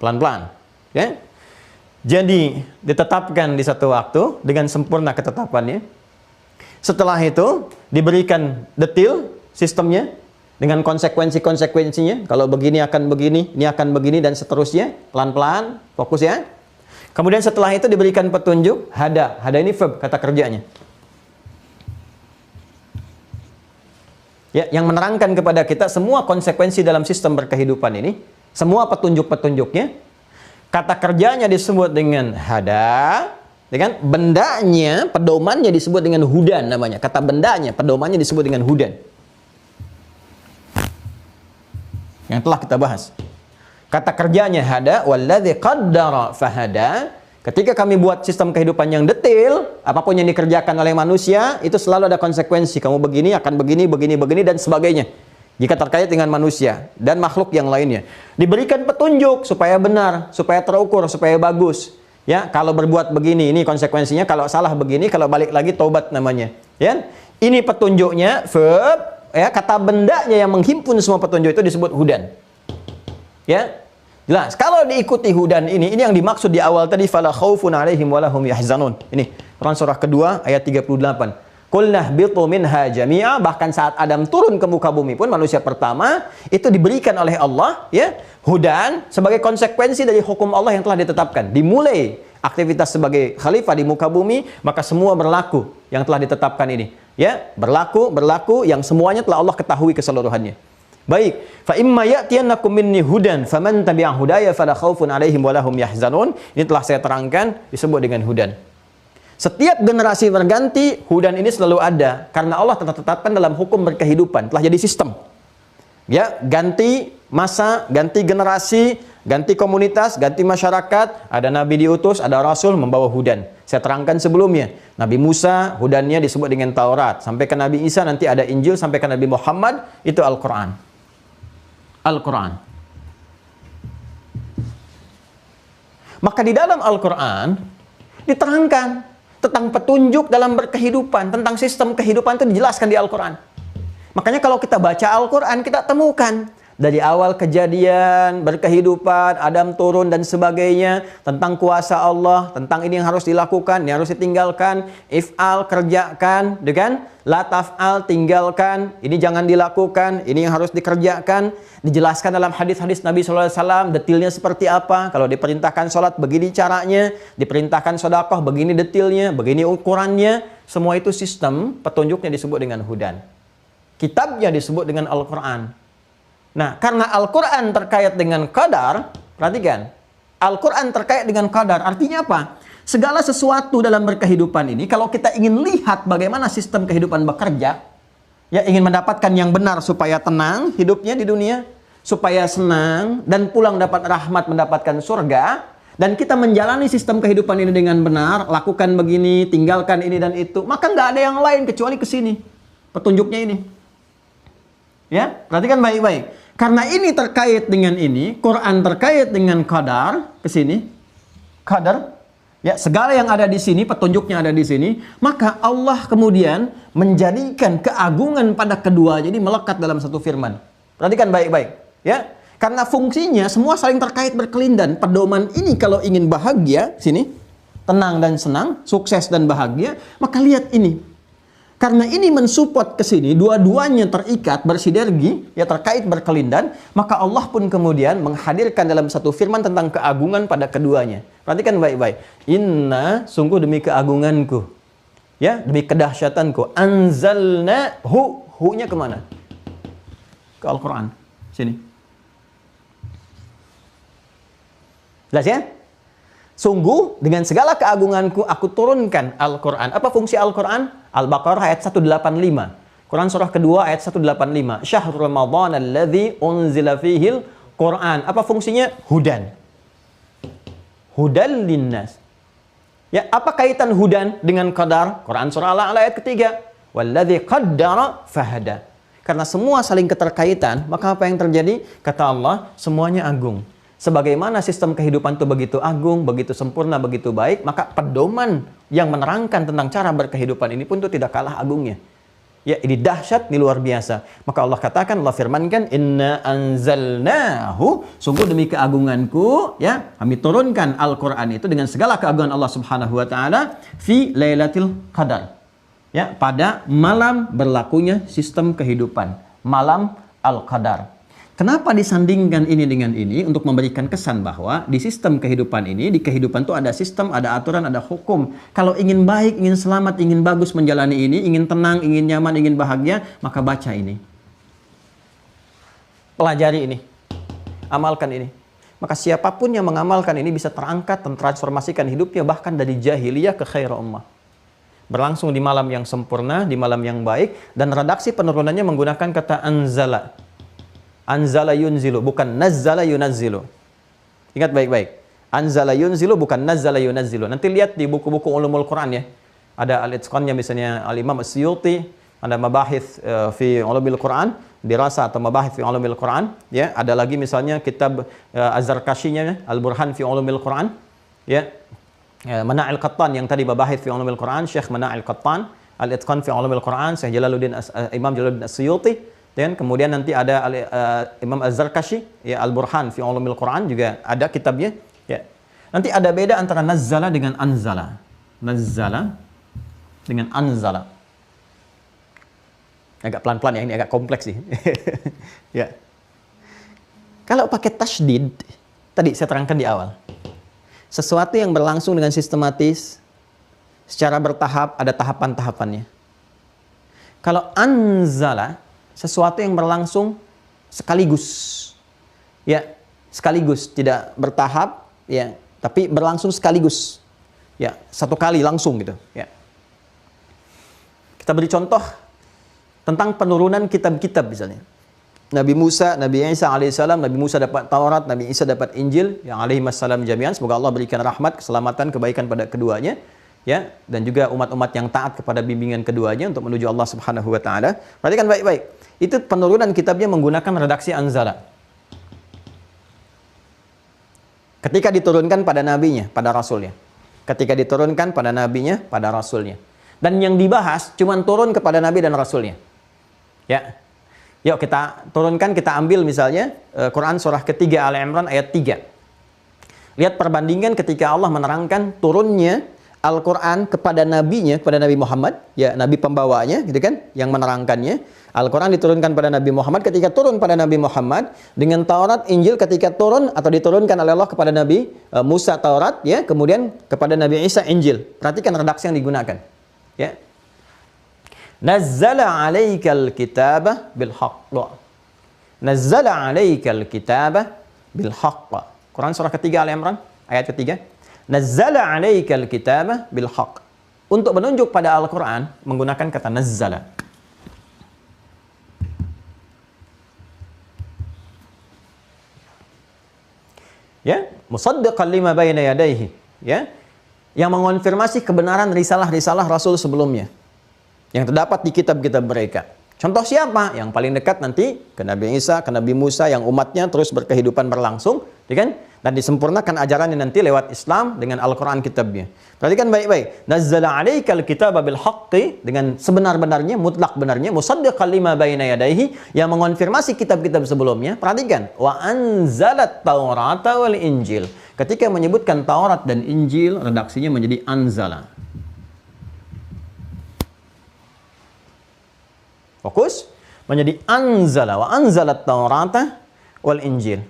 Pelan-pelan, ya. Jadi ditetapkan di satu waktu dengan sempurna ketetapannya. Setelah itu diberikan detail sistemnya dengan konsekuensi-konsekuensinya. Kalau begini akan begini, ini akan begini dan seterusnya. Pelan-pelan, fokus ya. Kemudian setelah itu diberikan petunjuk hada. Hada ini verb, kata kerjanya. Ya, yang menerangkan kepada kita semua konsekuensi dalam sistem berkehidupan ini, semua petunjuk-petunjuknya. Kata kerjanya disebut dengan hada, dengan bendanya, pedomannya disebut dengan hudan namanya. Kata bendanya, pedomannya disebut dengan hudan. Yang telah kita bahas. Kata kerjanya hada, walladzi qaddara fahada. Ketika kami buat sistem kehidupan yang detail, apapun yang dikerjakan oleh manusia, itu selalu ada konsekuensi. Kamu begini, akan begini, begini, begini, dan sebagainya. Jika terkait dengan manusia dan makhluk yang lainnya. Diberikan petunjuk supaya benar, supaya terukur, supaya bagus. Ya, kalau berbuat begini, ini konsekuensinya. Kalau salah begini, kalau balik lagi, taubat namanya. Ya, ini petunjuknya, verb. Ya, kata bendanya yang menghimpun semua petunjuk itu disebut hudan. Ya, jelas. Kalau diikuti hudan ini yang dimaksud di awal tadi, fala khaufun 'alaihim wala hum yahzanun. Ini Quran surah kedua ayat 38. Qulnah bitu minha jami'a, bahkan saat Adam turun ke muka bumi pun manusia pertama itu diberikan oleh Allah ya hudan sebagai konsekuensi dari hukum Allah yang telah ditetapkan. Dimulai aktivitas sebagai khalifah di muka bumi, maka semua berlaku yang telah ditetapkan ini. Ya, berlaku yang semuanya telah Allah ketahui keseluruhannya. Baik, fa imma ya'tiyannakum minni hudan faman tabi'a hudaya fala khaufun 'alaihim wala hum yahzanun. Ini telah saya terangkan disebut dengan hudan. Setiap generasi berganti, hudan ini selalu ada karena Allah telah tetapkan dalam hukum berkehidupan, telah jadi sistem. Ya, ganti masa, ganti generasi, ganti komunitas, ganti masyarakat, ada nabi diutus, ada rasul membawa hudan. Saya terangkan sebelumnya, Nabi Musa hudannya disebut dengan Taurat, sampai ke Nabi Isa nanti ada Injil, sampai ke Nabi Muhammad itu Al-Quran. Al-Quran. Maka di dalam Al-Quran diterangkan tentang petunjuk dalam berkehidupan, tentang sistem kehidupan itu dijelaskan di Al-Quran. Makanya kalau kita baca Al-Quran, kita temukan dari awal kejadian, berkehidupan, Adam turun dan sebagainya, tentang kuasa Allah, tentang ini yang harus dilakukan, ini harus ditinggalkan, if'al, kerjakan, dengan la taf'al, tinggalkan, ini jangan dilakukan, ini yang harus dikerjakan, dijelaskan dalam hadis-hadis Nabi SAW, detailnya seperti apa, kalau diperintahkan sholat, begini caranya, diperintahkan sedekah, begini detailnya, begini ukurannya, semua itu sistem, petunjuknya disebut dengan hudan. Kitabnya disebut dengan Al-Quran. Nah, karena Al-Quran terkait dengan qadar, perhatikan, Al-Quran terkait dengan qadar, artinya apa? Segala sesuatu dalam berkehidupan ini, kalau kita ingin lihat bagaimana sistem kehidupan bekerja, ya ingin mendapatkan yang benar supaya tenang hidupnya di dunia, supaya senang, dan pulang dapat rahmat mendapatkan surga, dan kita menjalani sistem kehidupan ini dengan benar, lakukan begini, tinggalkan ini dan itu, maka nggak ada yang lain kecuali ke sini, petunjuknya ini. Ya, perhatikan baik-baik. Karena ini terkait dengan ini, Quran terkait dengan qadar, ke sini. Qadar, ya, segala yang ada di sini, petunjuknya ada di sini, maka Allah kemudian menjadikan keagungan pada kedua, jadi melekat dalam satu firman. Perhatikan baik-baik, ya. Karena fungsinya semua saling terkait berkelindan. Pedoman ini kalau ingin bahagia, sini, tenang dan senang, sukses dan bahagia, maka lihat ini. Karena ini mensupport ke sini, dua-duanya terikat, bersinergi, ya terkait berkelindan, maka Allah pun kemudian menghadirkan dalam satu firman tentang keagungan pada keduanya. Perhatikan baik-baik. Inna, sungguh demi keagunganku. Ya, demi kedahsyatanku. Anzalnahu, hu-nya kemana? Ke Al-Quran. Sini. Jelas ya? Sungguh dengan segala keagunganku aku turunkan Al-Quran. Apa fungsi Al-Quran? Al-Baqarah ayat 185. Quran surah kedua ayat 185. Syahrul Ramadan alladzi unzila fihil Quran. Apa fungsinya? Hudan. Hudan linnas. Ya, apa kaitan hudan dengan qadar? Quran surah Al-A'la ayat ketiga. Walladzi qaddara fahada. Karena semua saling keterkaitan, maka apa yang terjadi? Kata Allah, semuanya agung. Sebagaimana sistem kehidupan itu begitu agung, begitu sempurna, begitu baik, maka pedoman yang menerangkan tentang cara berkehidupan ini pun itu tidak kalah agungnya. Ya, ini dahsyat, ini luar biasa. Maka Allah katakan, Allah firmankan, Inna anzalnahu, sungguh demi keagunganku, ya, kami turunkan Al-Quran itu dengan segala keagungan Allah Subhanahu wa Ta'ala, fi Lailatul Qadar. Ya, pada malam berlakunya sistem kehidupan, malam Al-Qadar. Kenapa disandingkan ini dengan ini? Untuk memberikan kesan bahwa di sistem kehidupan ini, di kehidupan itu ada sistem, ada aturan, ada hukum. Kalau ingin baik, ingin selamat, ingin bagus menjalani ini, ingin tenang, ingin nyaman, ingin bahagia, maka baca ini. Pelajari ini. Amalkan ini. Maka siapapun yang mengamalkan ini bisa terangkat dan transformasikan hidupnya bahkan dari jahiliyah ke khairul ummah. Berlangsung di malam yang sempurna, di malam yang baik, dan redaksi penurunannya menggunakan kata anzala. Anzala yunzilu, bukan nazzala yunazzilu. Ingat baik-baik. Anzala yunzilu, bukan nazzala yunazzilu. Nanti lihat di buku-buku ulumul Quran ya. Ada al-itqannya misalnya Al-Imam As-Suyuti, ada mabahith fi ulumil Quran, dirasa atau mabahith fi ulumil Quran. Ya, ada lagi misalnya kitab Az-Zarkashinya, Al-Burhan fi ulumil Quran. Ya, Mana'il Qattan yang tadi mabahith fi ulumil Quran, Syekh Mana'il Qattan, Al-Itqan fi ulumil Quran, Syekh Imam Jalaluddin As-Suyuti. Dan kemudian nanti ada Imam Az-Zarkashi, ya, Al-Burhan fi ulumil Quran juga ada kitabnya. Ya. Nanti ada beda antara nazzala dengan anzala. Nazzala dengan anzala. Agak pelan-pelan ya, ini agak kompleks sih. Ya. Kalau pakai tasydid, tadi saya terangkan di awal. Sesuatu yang berlangsung dengan sistematis, secara bertahap, ada tahapan-tahapannya. Kalau anzala, sesuatu yang berlangsung sekaligus, ya, sekaligus, tidak bertahap, ya, tapi berlangsung sekaligus, ya, satu kali langsung gitu, ya. Kita beri contoh tentang penurunan kitab-kitab misalnya. Nabi Musa, Nabi Isa alaihissalam, Nabi Musa dapat Taurat, Nabi Isa dapat Injil, yang alaihissalam jami'an. Semoga Allah berikan rahmat, keselamatan, kebaikan pada keduanya. Ya, dan juga umat-umat yang taat kepada bimbingan keduanya untuk menuju Allah Subhanahu wa Ta'ala. Perhatikan baik-baik. Itu penurunan kitabnya menggunakan redaksi anzala. Ketika diturunkan pada nabinya, pada rasulnya. Ketika diturunkan pada nabinya, pada rasulnya. Dan yang dibahas cuma turun kepada nabi dan rasulnya. Ya. Yuk kita turunkan, kita ambil misalnya Quran surah ketiga Al Imran ayat 3. Lihat perbandingan ketika Allah menerangkan turunnya Al-Quran kepada nabinya, kepada Nabi Muhammad, ya, nabi pembawanya, gitu kan, yang menerangkannya. Al-Quran diturunkan pada Nabi Muhammad, ketika turun pada Nabi Muhammad, dengan Taurat, Injil ketika turun atau diturunkan oleh Allah kepada Nabi Musa Taurat, ya, kemudian kepada Nabi Isa Injil. Perhatikan redaksi yang digunakan. Ya. Nazzala 'alaikal kitaba bil haqq. Nazzala 'alaikal kitaba bil haqq. Quran surah ketiga Al Imran ayat ketiga. Nazzala 'alaikal kitaba bil haqq. Untuk menunjuk pada Al-Quran menggunakan kata nazzala. Ya, musaddiqan lima baina yadayhi, ya. Yang mengonfirmasi kebenaran risalah-risalah Rasul sebelumnya yang terdapat di kitab-kitab mereka. Contoh siapa? Yang paling dekat nanti ke Nabi Isa, ke Nabi Musa, yang umatnya terus berkehidupan berlangsung, ya kan? Dan disempurnakan ajarannya nanti lewat Islam dengan Al-Quran kitabnya. Perhatikan baik-baik. Nazzala 'alaikal kitaba bil haqqi, dengan sebenar-benarnya, mutlak benarnya, musaddiqan lima baina yadayhi, yang mengonfirmasi kitab-kitab sebelumnya. Perhatikan, wa anzalat taurata wal injil. Ketika menyebutkan Taurat dan Injil, redaksinya menjadi anzala. Fokus, menjadi anzala, wa anzalat taurata wal injil.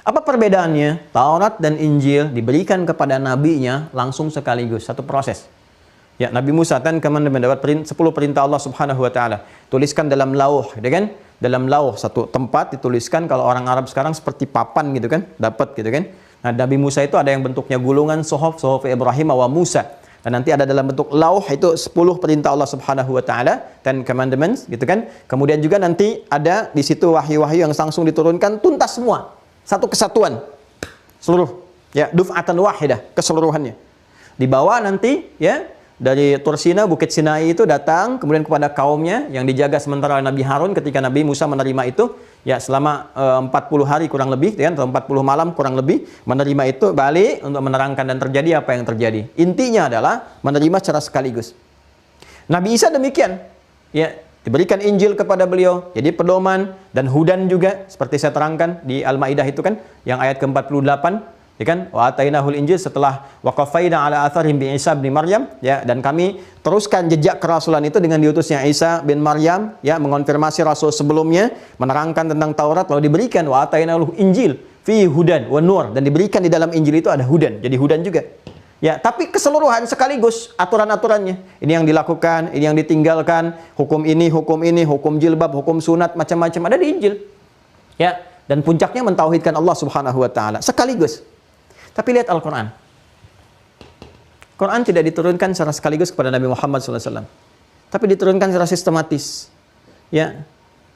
Apa perbedaannya? Taurat dan Injil diberikan kepada nabinya langsung sekaligus, satu proses. Ya, Nabi Musa kan mendapat 10 perintah Allah Subhanahu wa taala. Tuliskan dalam lauh, gitu kan? Dalam lauh satu tempat dituliskan, kalau orang Arab sekarang seperti papan gitu kan, dapat gitu kan. Nah, Nabi Musa itu ada yang bentuknya gulungan suhuf Ibrahim wa Musa. Dan nanti ada dalam bentuk lauh, itu 10 perintah Allah Subhanahu wa taala, 10 commandments gitu kan. Kemudian juga nanti ada di situ wahyu-wahyu yang langsung diturunkan tuntas semua. Satu kesatuan, seluruh, ya, duf'atan wahidah, keseluruhannya. Dibawa nanti, ya, dari Tursina, Bukit Sinai itu datang, kemudian kepada kaumnya yang dijaga sementara Nabi Harun ketika Nabi Musa menerima itu, ya, selama 40 hari kurang lebih, ya, atau 40 malam kurang lebih, menerima itu, balik untuk menerangkan dan terjadi apa yang terjadi. Intinya adalah menerima secara sekaligus. Nabi Isa demikian, ya. Diberikan Injil kepada beliau, jadi pedoman dan hudan juga, seperti saya terangkan di Al-Maidah itu kan, yang ayat ke-48, ya kan, wa atainahul Injil, setelah wa qafaina ala atharihim bi Isa bin Maryam, ya, dan kami teruskan jejak kerasulan itu dengan diutusnya Isa bin Maryam, ya, mengonfirmasi rasul sebelumnya, menerangkan tentang Taurat, lalu diberikan wa atainahul Injil fi hudan wa nur, dan diberikan di dalam Injil itu ada hudan, jadi hudan juga. Ya, tapi keseluruhan sekaligus aturan-aturannya. Ini yang dilakukan, ini yang ditinggalkan, hukum ini, hukum jilbab, hukum sunat, macam-macam ada di Injil. Ya, dan puncaknya mentauhidkan Allah Subhanahu wa taala sekaligus. Tapi lihat Al-Qur'an. Quran tidak diturunkan secara sekaligus kepada Nabi Muhammad SAW. Tapi diturunkan secara sistematis. Ya,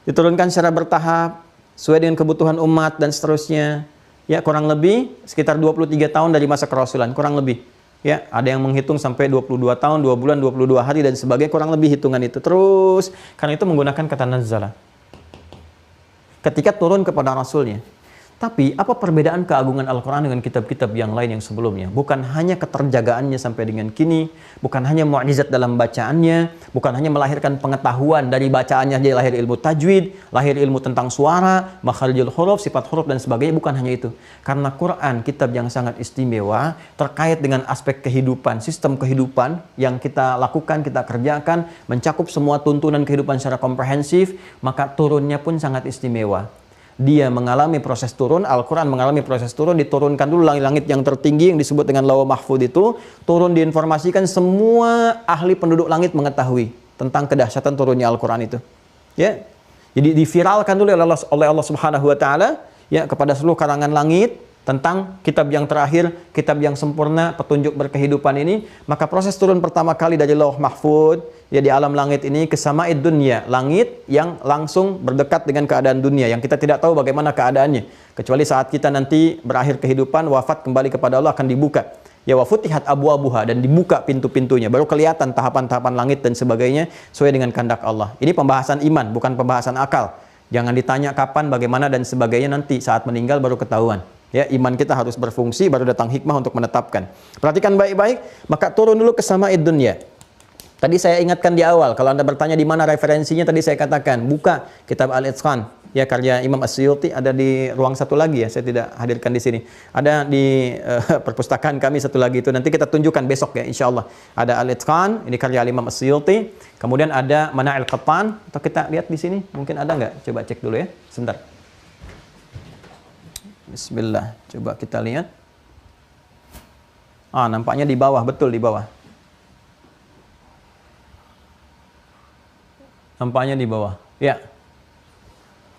diturunkan secara bertahap sesuai dengan kebutuhan umat dan seterusnya. Ya, kurang lebih sekitar 23 tahun dari masa kerasulan, kurang lebih. Ya, ada yang menghitung sampai 22 tahun, 2 bulan, 22 hari dan sebagainya, kurang lebih hitungan itu. Terus, karena itu menggunakan kata nazzala. Ketika turun kepada rasulnya. Tapi, apa perbedaan keagungan Al-Quran dengan kitab-kitab yang lain yang sebelumnya? Bukan hanya keterjagaannya sampai dengan kini, bukan hanya mu'jizat dalam bacaannya, bukan hanya melahirkan pengetahuan dari bacaannya, dia lahir ilmu tajwid, lahir ilmu tentang suara, makharijul huruf, sifat huruf dan sebagainya, bukan hanya itu. Karena Quran, kitab yang sangat istimewa, terkait dengan aspek kehidupan, sistem kehidupan yang kita lakukan, kita kerjakan, mencakup semua tuntunan kehidupan secara komprehensif, maka turunnya pun sangat istimewa. Dia mengalami proses turun, Al-Quran mengalami proses turun, diturunkan dulu langit-langit yang tertinggi yang disebut dengan Lauh Mahfuz itu, turun diinformasikan, semua ahli penduduk langit mengetahui tentang kedahsyatan turunnya Al-Quran itu. Ya, jadi diviralkan dulu oleh Allah Subhanahu wa taala, ya, kepada seluruh karangan langit tentang kitab yang terakhir, kitab yang sempurna, petunjuk berkehidupan ini. Maka proses turun pertama kali dari Lauh Mahfuz, ya, di alam langit ini ke sama'id dunya, langit yang langsung berdekat dengan keadaan dunia yang kita tidak tahu bagaimana keadaannya, kecuali saat kita nanti berakhir kehidupan, wafat, kembali kepada Allah, akan dibuka, ya, wa futihat abwabuha, dan dibuka pintu-pintunya, baru kelihatan tahapan-tahapan langit dan sebagainya sesuai dengan kehendak Allah. Ini pembahasan iman, bukan pembahasan akal. Jangan ditanya kapan, bagaimana dan sebagainya, nanti saat meninggal baru ketahuan. Ya, iman kita harus berfungsi, baru datang hikmah untuk menetapkan. Perhatikan baik-baik, maka turun dulu ke sama'id dunya. Tadi saya ingatkan di awal, kalau Anda bertanya di mana referensinya, tadi saya katakan, buka kitab Al-Itqan, ya, karya Imam As-Suyuti, ada di ruang satu lagi, ya, saya tidak hadirkan di sini. Ada di perpustakaan kami satu lagi itu, nanti kita tunjukkan besok, ya, insya Allah. Ada Al-Itqan, ini karya Imam As-Suyuti, kemudian ada Mana'il Qattan, atau kita lihat di sini, mungkin ada nggak? Coba cek dulu, ya, sebentar. Bismillah, coba kita lihat. Nampaknya di bawah, betul di bawah. Nampaknya di bawah, ya.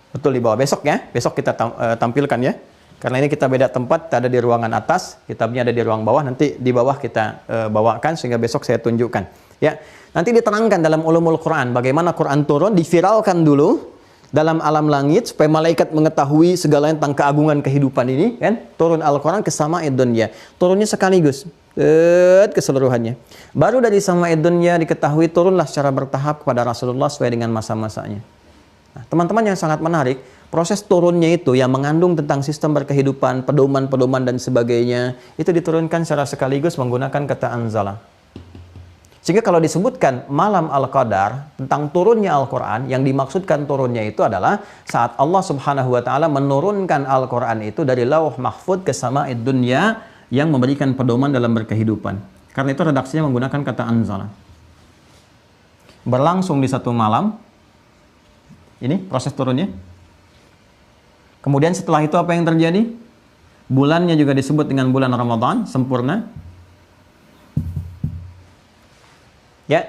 Betul di bawah, besok ya, besok kita tampilkan ya. Karena ini kita beda tempat, ada di ruangan atas, kitabnya ada di ruang bawah, nanti di bawah kita bawakan, sehingga besok saya tunjukkan. Ya, nanti diterangkan dalam ulumul Quran, bagaimana Quran turun, diviralkan dulu dalam alam langit, supaya malaikat mengetahui segalanya tentang keagungan kehidupan ini, kan? Turun Al-Quran ke sama'id dunya. Turunnya sekaligus, keseluruhannya. Baru dari sama'id dunya diketahui turunlah secara bertahap kepada Rasulullah sesuai dengan masa-masanya. Nah, teman-teman yang sangat menarik, proses turunnya itu yang mengandung tentang sistem berkehidupan, pedoman-pedoman dan sebagainya, itu diturunkan secara sekaligus menggunakan kata anzala. Sehingga kalau disebutkan malam Al-Qadar tentang turunnya Al-Quran, yang dimaksudkan turunnya itu adalah saat Allah Subhanahu wa Ta'ala menurunkan Al-Quran itu dari Lauh Mahfud ke Sama'id Dunya yang memberikan pedoman dalam berkehidupan. Karena itu redaksinya menggunakan kata anzala. Berlangsung di satu malam, ini proses turunnya. Kemudian setelah itu apa yang terjadi? Bulannya juga disebut dengan bulan Ramadan, sempurna. Ya,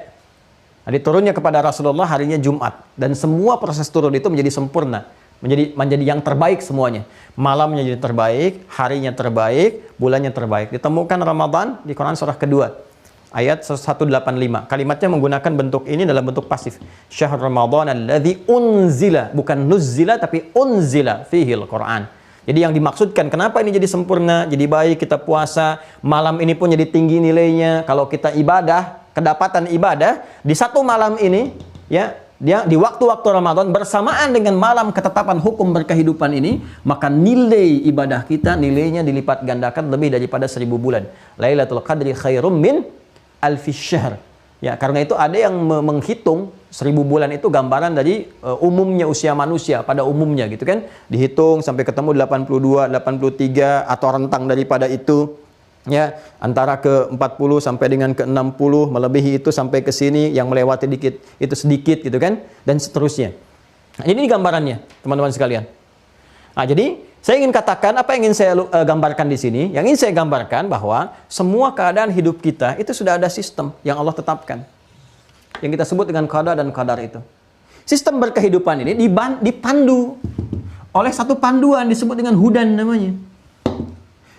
jadi turunnya kepada Rasulullah harinya Jumat, dan semua proses turun itu menjadi sempurna, menjadi yang terbaik semuanya. Malamnya jadi terbaik, harinya terbaik, bulannya terbaik. Ditemukan Ramadan di Quran surah kedua, ayat 185. Kalimatnya menggunakan bentuk ini dalam bentuk pasif. Syahr Ramadan alladzi unzila, bukan nuzzila tapi unzila fihil Quran. Jadi yang dimaksudkan kenapa ini jadi sempurna, jadi baik kita puasa, malam ini pun jadi tinggi nilainya. Kalau kita ibadah, kedapatan ibadah di satu malam ini, ya, dia di waktu-waktu Ramadan bersamaan dengan malam ketetapan hukum berkehidupan ini, maka nilai ibadah kita nilainya dilipat gandakan lebih daripada 1000 bulan. Lailatul Qadri khairum min alfis syahr. Ya, karena itu ada yang menghitung 1000 bulan itu gambaran dari umumnya usia manusia pada umumnya gitu kan. Dihitung sampai ketemu 82, 83 atau rentang daripada itu. Ya, antara ke 40 sampai dengan ke 60, melebihi itu sampai ke sini, yang melewati dikit itu sedikit gitu kan, dan seterusnya. Nah, ini gambarannya, teman-teman sekalian. Nah, jadi saya ingin katakan apa yang ingin saya gambarkan di sini. Yang ingin saya gambarkan bahwa semua keadaan hidup kita itu sudah ada sistem yang Allah tetapkan, yang kita sebut dengan qada dan qadar itu. Sistem berkehidupan ini dipandu oleh satu panduan disebut dengan hudan namanya.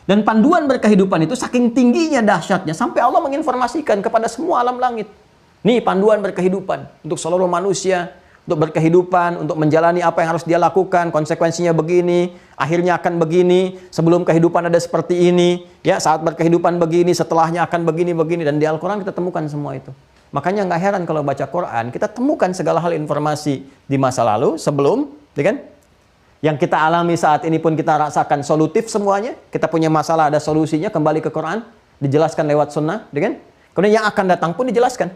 Dan panduan berkehidupan itu saking tingginya dahsyatnya sampai Allah menginformasikan kepada semua alam langit. Nih panduan berkehidupan untuk seluruh manusia, untuk berkehidupan, untuk menjalani apa yang harus dia lakukan, konsekuensinya begini, akhirnya akan begini, sebelum kehidupan ada seperti ini, ya saat berkehidupan begini, setelahnya akan begini-begini, dan di Al-Quran kita temukan semua itu. Makanya nggak heran kalau baca Quran, kita temukan segala hal informasi di masa lalu, sebelum, ya kan? Yang kita alami saat ini pun kita rasakan solutif semuanya. Kita punya masalah, ada solusinya, kembali ke Quran, dijelaskan lewat sunnah, kan? Kemudian yang akan datang pun dijelaskan.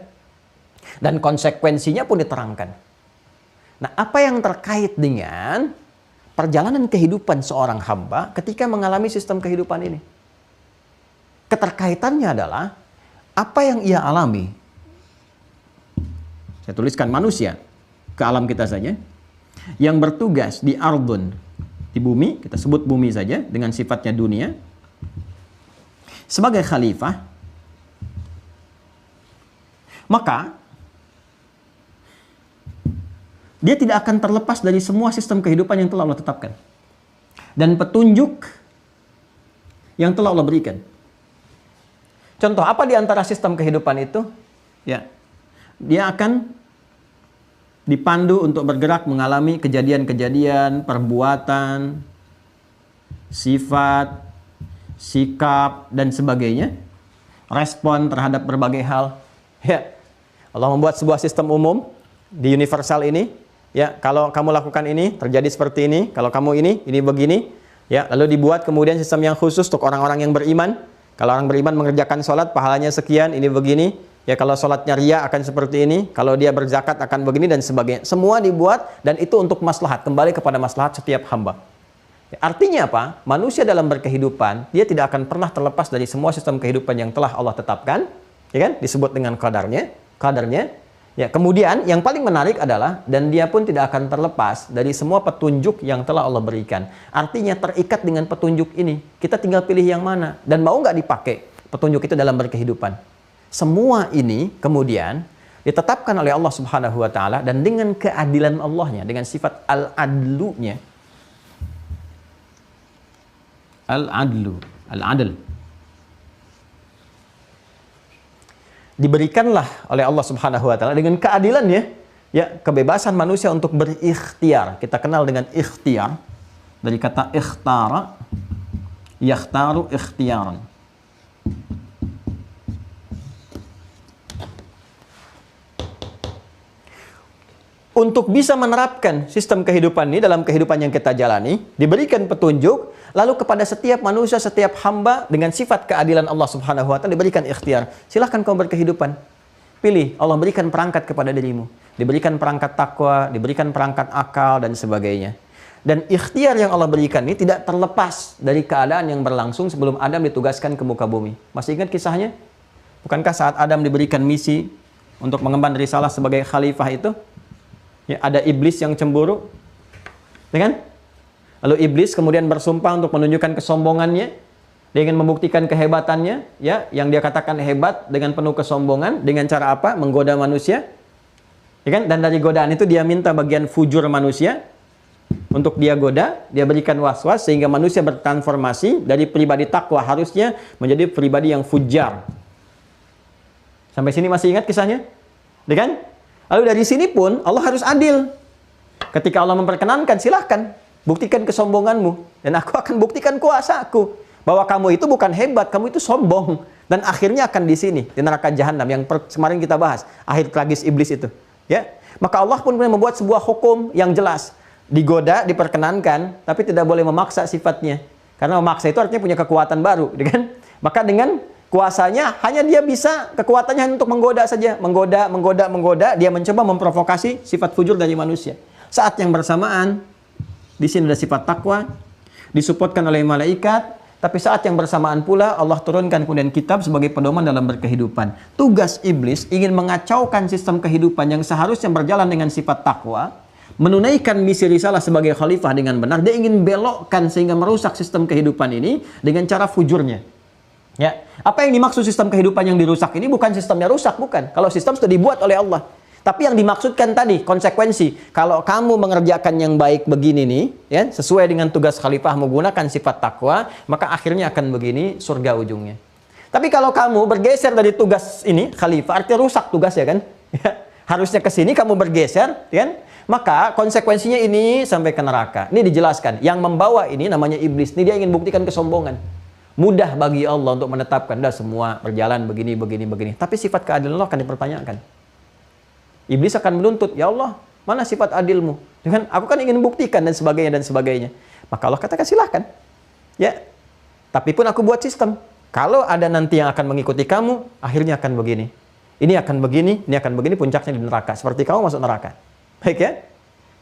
Dan konsekuensinya pun diterangkan. Nah, apa yang terkait dengan perjalanan kehidupan seorang hamba ketika mengalami sistem kehidupan ini? Keterkaitannya adalah apa yang ia alami. Saya tuliskan manusia, ke alam kita saja. Yang bertugas di ardun, di bumi, kita sebut bumi saja dengan sifatnya dunia, sebagai khalifah, maka dia tidak akan terlepas dari semua sistem kehidupan yang telah Allah tetapkan dan petunjuk yang telah Allah berikan. Contoh, apa di antara sistem kehidupan itu? Ya, dia akan dipandu untuk bergerak mengalami kejadian-kejadian, perbuatan, sifat, sikap, dan sebagainya. Respon terhadap berbagai hal. Ya, Allah membuat sebuah sistem umum di universal ini. Ya, kalau kamu lakukan ini, terjadi seperti ini. Kalau kamu ini begini. Ya, lalu dibuat kemudian sistem yang khusus untuk orang-orang yang beriman. Kalau orang beriman mengerjakan sholat, pahalanya sekian, ini begini. Ya, kalau sholatnya ria akan seperti ini, kalau dia berzakat akan begini dan sebagainya. Semua dibuat dan itu untuk maslahat, kembali kepada maslahat setiap hamba. Ya, artinya apa? Manusia dalam berkehidupan, dia tidak akan pernah terlepas dari semua sistem kehidupan yang telah Allah tetapkan, ya kan? Disebut dengan qadarnya. Ya, kemudian yang paling menarik adalah dan dia pun tidak akan terlepas dari semua petunjuk yang telah Allah berikan. Artinya terikat dengan petunjuk ini. Kita tinggal pilih yang mana dan mau nggak dipakai petunjuk itu dalam berkehidupan. Semua ini kemudian ditetapkan oleh Allah Subhanahu wa Ta'ala dan dengan keadilan Allahnya, dengan sifat al-adlunya. Al-adlu, al-adl. Diberikanlah oleh Allah Subhanahu wa Ta'ala dengan keadilannya, ya, kebebasan manusia untuk berikhtiar. Kita kenal dengan ikhtiar dari kata ikhtara, yakhtaru ikhtiaran. untuk bisa menerapkan sistem kehidupan ini dalam kehidupan yang kita jalani, diberikan petunjuk, lalu kepada setiap manusia, setiap hamba dengan sifat keadilan Allah Subhanahu wa taala diberikan ikhtiar. Silahkan kau berkehidupan. Pilih, Allah berikan perangkat kepada dirimu. Diberikan perangkat takwa, diberikan perangkat akal dan sebagainya. Dan ikhtiar yang Allah berikan ini tidak terlepas dari keadaan yang berlangsung sebelum Adam ditugaskan ke muka bumi. Masih ingat kisahnya? Bukankah saat Adam diberikan misi untuk mengemban risalah sebagai khalifah itu? Ya, ada iblis yang cemburu. Ya kan? Lalu iblis kemudian bersumpah untuk menunjukkan kesombongannya. Dia ingin membuktikan kehebatannya, ya, yang dia katakan hebat dengan penuh kesombongan. Dengan cara apa? Menggoda manusia. Ya kan? Dan dari godaan itu dia minta bagian fujur manusia. Untuk dia goda, dia berikan was-was sehingga manusia bertransformasi dari pribadi takwa harusnya menjadi pribadi yang fujar. Sampai sini masih ingat kisahnya? Ya kan? Lalu dari sini pun Allah harus adil. Ketika Allah memperkenankan, silahkan buktikan kesombonganmu dan aku akan buktikan kuasaku. Bahwa kamu itu bukan hebat, kamu itu sombong. Dan akhirnya akan di sini, di neraka jahanam yang kemarin kita bahas, akhir tragis iblis itu. Ya, maka Allah pun membuat sebuah hukum yang jelas. Digoda, diperkenankan, tapi tidak boleh memaksa sifatnya. Karena memaksa itu artinya punya kekuatan baru, kan? Maka dengan kuasanya, hanya dia bisa, kekuatannya hanya untuk menggoda saja. Menggoda, dia mencoba memprovokasi sifat fujur dari manusia. Saat yang bersamaan, di sini ada sifat takwa, disupportkan oleh malaikat, tapi saat yang bersamaan pula, Allah turunkan kemudian kitab sebagai pedoman dalam berkehidupan. Tugas iblis ingin mengacaukan sistem kehidupan yang seharusnya berjalan dengan sifat takwa, menunaikan misi risalah sebagai khalifah dengan benar, dia ingin belokkan sehingga merusak sistem kehidupan ini dengan cara fujurnya. Ya, apa yang dimaksud sistem kehidupan yang dirusak ini bukan sistemnya rusak, bukan. Kalau sistem sudah dibuat oleh Allah. Tapi yang dimaksudkan tadi konsekuensi, kalau kamu mengerjakan yang baik begini nih, ya, sesuai dengan tugas khalifah menggunakan sifat takwa, maka akhirnya akan begini surga ujungnya. Tapi kalau kamu bergeser dari tugas ini khalifah, artinya rusak tugas ya kan? Ya, harusnya ke sini kamu bergeser, kan? Maka konsekuensinya ini sampai ke neraka. Ini dijelaskan. Yang membawa ini namanya iblis. Ini dia ingin buktikan kesombongan. Mudah bagi Allah untuk menetapkan. Dah semua berjalan begini. Tapi sifat keadilan Allah akan dipertanyakan. Iblis akan menuntut. Ya Allah, mana sifat adilmu? Dengan aku kan ingin buktikan dan sebagainya. Maka Allah katakan silahkan. Ya. Tapi pun aku buat sistem. Kalau ada nanti yang akan mengikuti kamu, akhirnya akan begini. Ini akan begini, puncaknya di neraka. Seperti kamu masuk neraka. Baik ya?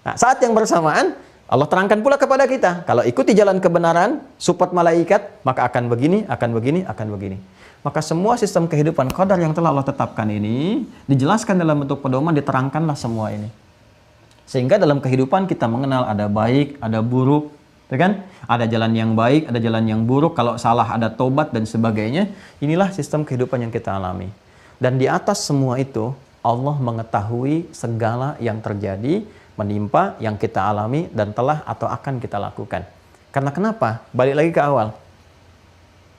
Nah, saat yang bersamaan, Allah terangkan pula kepada kita, kalau ikuti jalan kebenaran, support malaikat, maka akan begini. Maka semua sistem kehidupan qadar yang telah Allah tetapkan ini, dijelaskan dalam bentuk pedoman, diterangkanlah semua ini. Sehingga dalam kehidupan kita mengenal ada baik, ada buruk, ya kan? Ada jalan yang baik, ada jalan yang buruk, kalau salah ada tobat dan sebagainya. Inilah sistem kehidupan yang kita alami. Dan di atas semua itu, Allah mengetahui segala yang terjadi, menimpa, yang kita alami, dan telah atau akan kita lakukan. Karena kenapa? Balik lagi ke awal.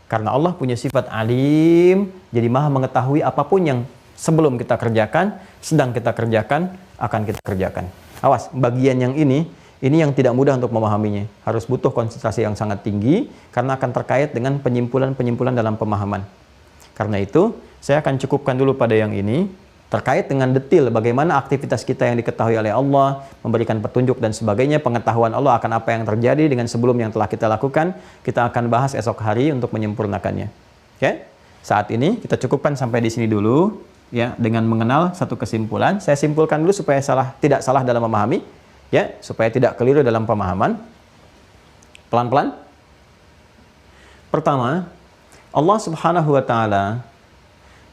Karena Allah punya sifat alim, jadi maha mengetahui apapun yang sebelum kita kerjakan, sedang kita kerjakan, akan kita kerjakan. Awas, bagian yang ini yang tidak mudah untuk memahaminya. Harus butuh konsentrasi yang sangat tinggi, karena akan terkait dengan penyimpulan-penyimpulan dalam pemahaman. Karena itu, saya akan cukupkan dulu pada yang ini, terkait dengan detail bagaimana aktivitas kita yang diketahui oleh Allah, memberikan petunjuk dan sebagainya, pengetahuan Allah akan apa yang terjadi dengan sebelum yang telah kita lakukan, kita akan bahas esok hari untuk menyempurnakannya. Oke? Saat ini kita cukupkan sampai di sini dulu, ya, dengan mengenal satu kesimpulan. Saya simpulkan dulu supaya tidak salah dalam memahami, ya, supaya tidak keliru dalam pemahaman. Pelan-pelan. Pertama, Allah Subhanahu wa taala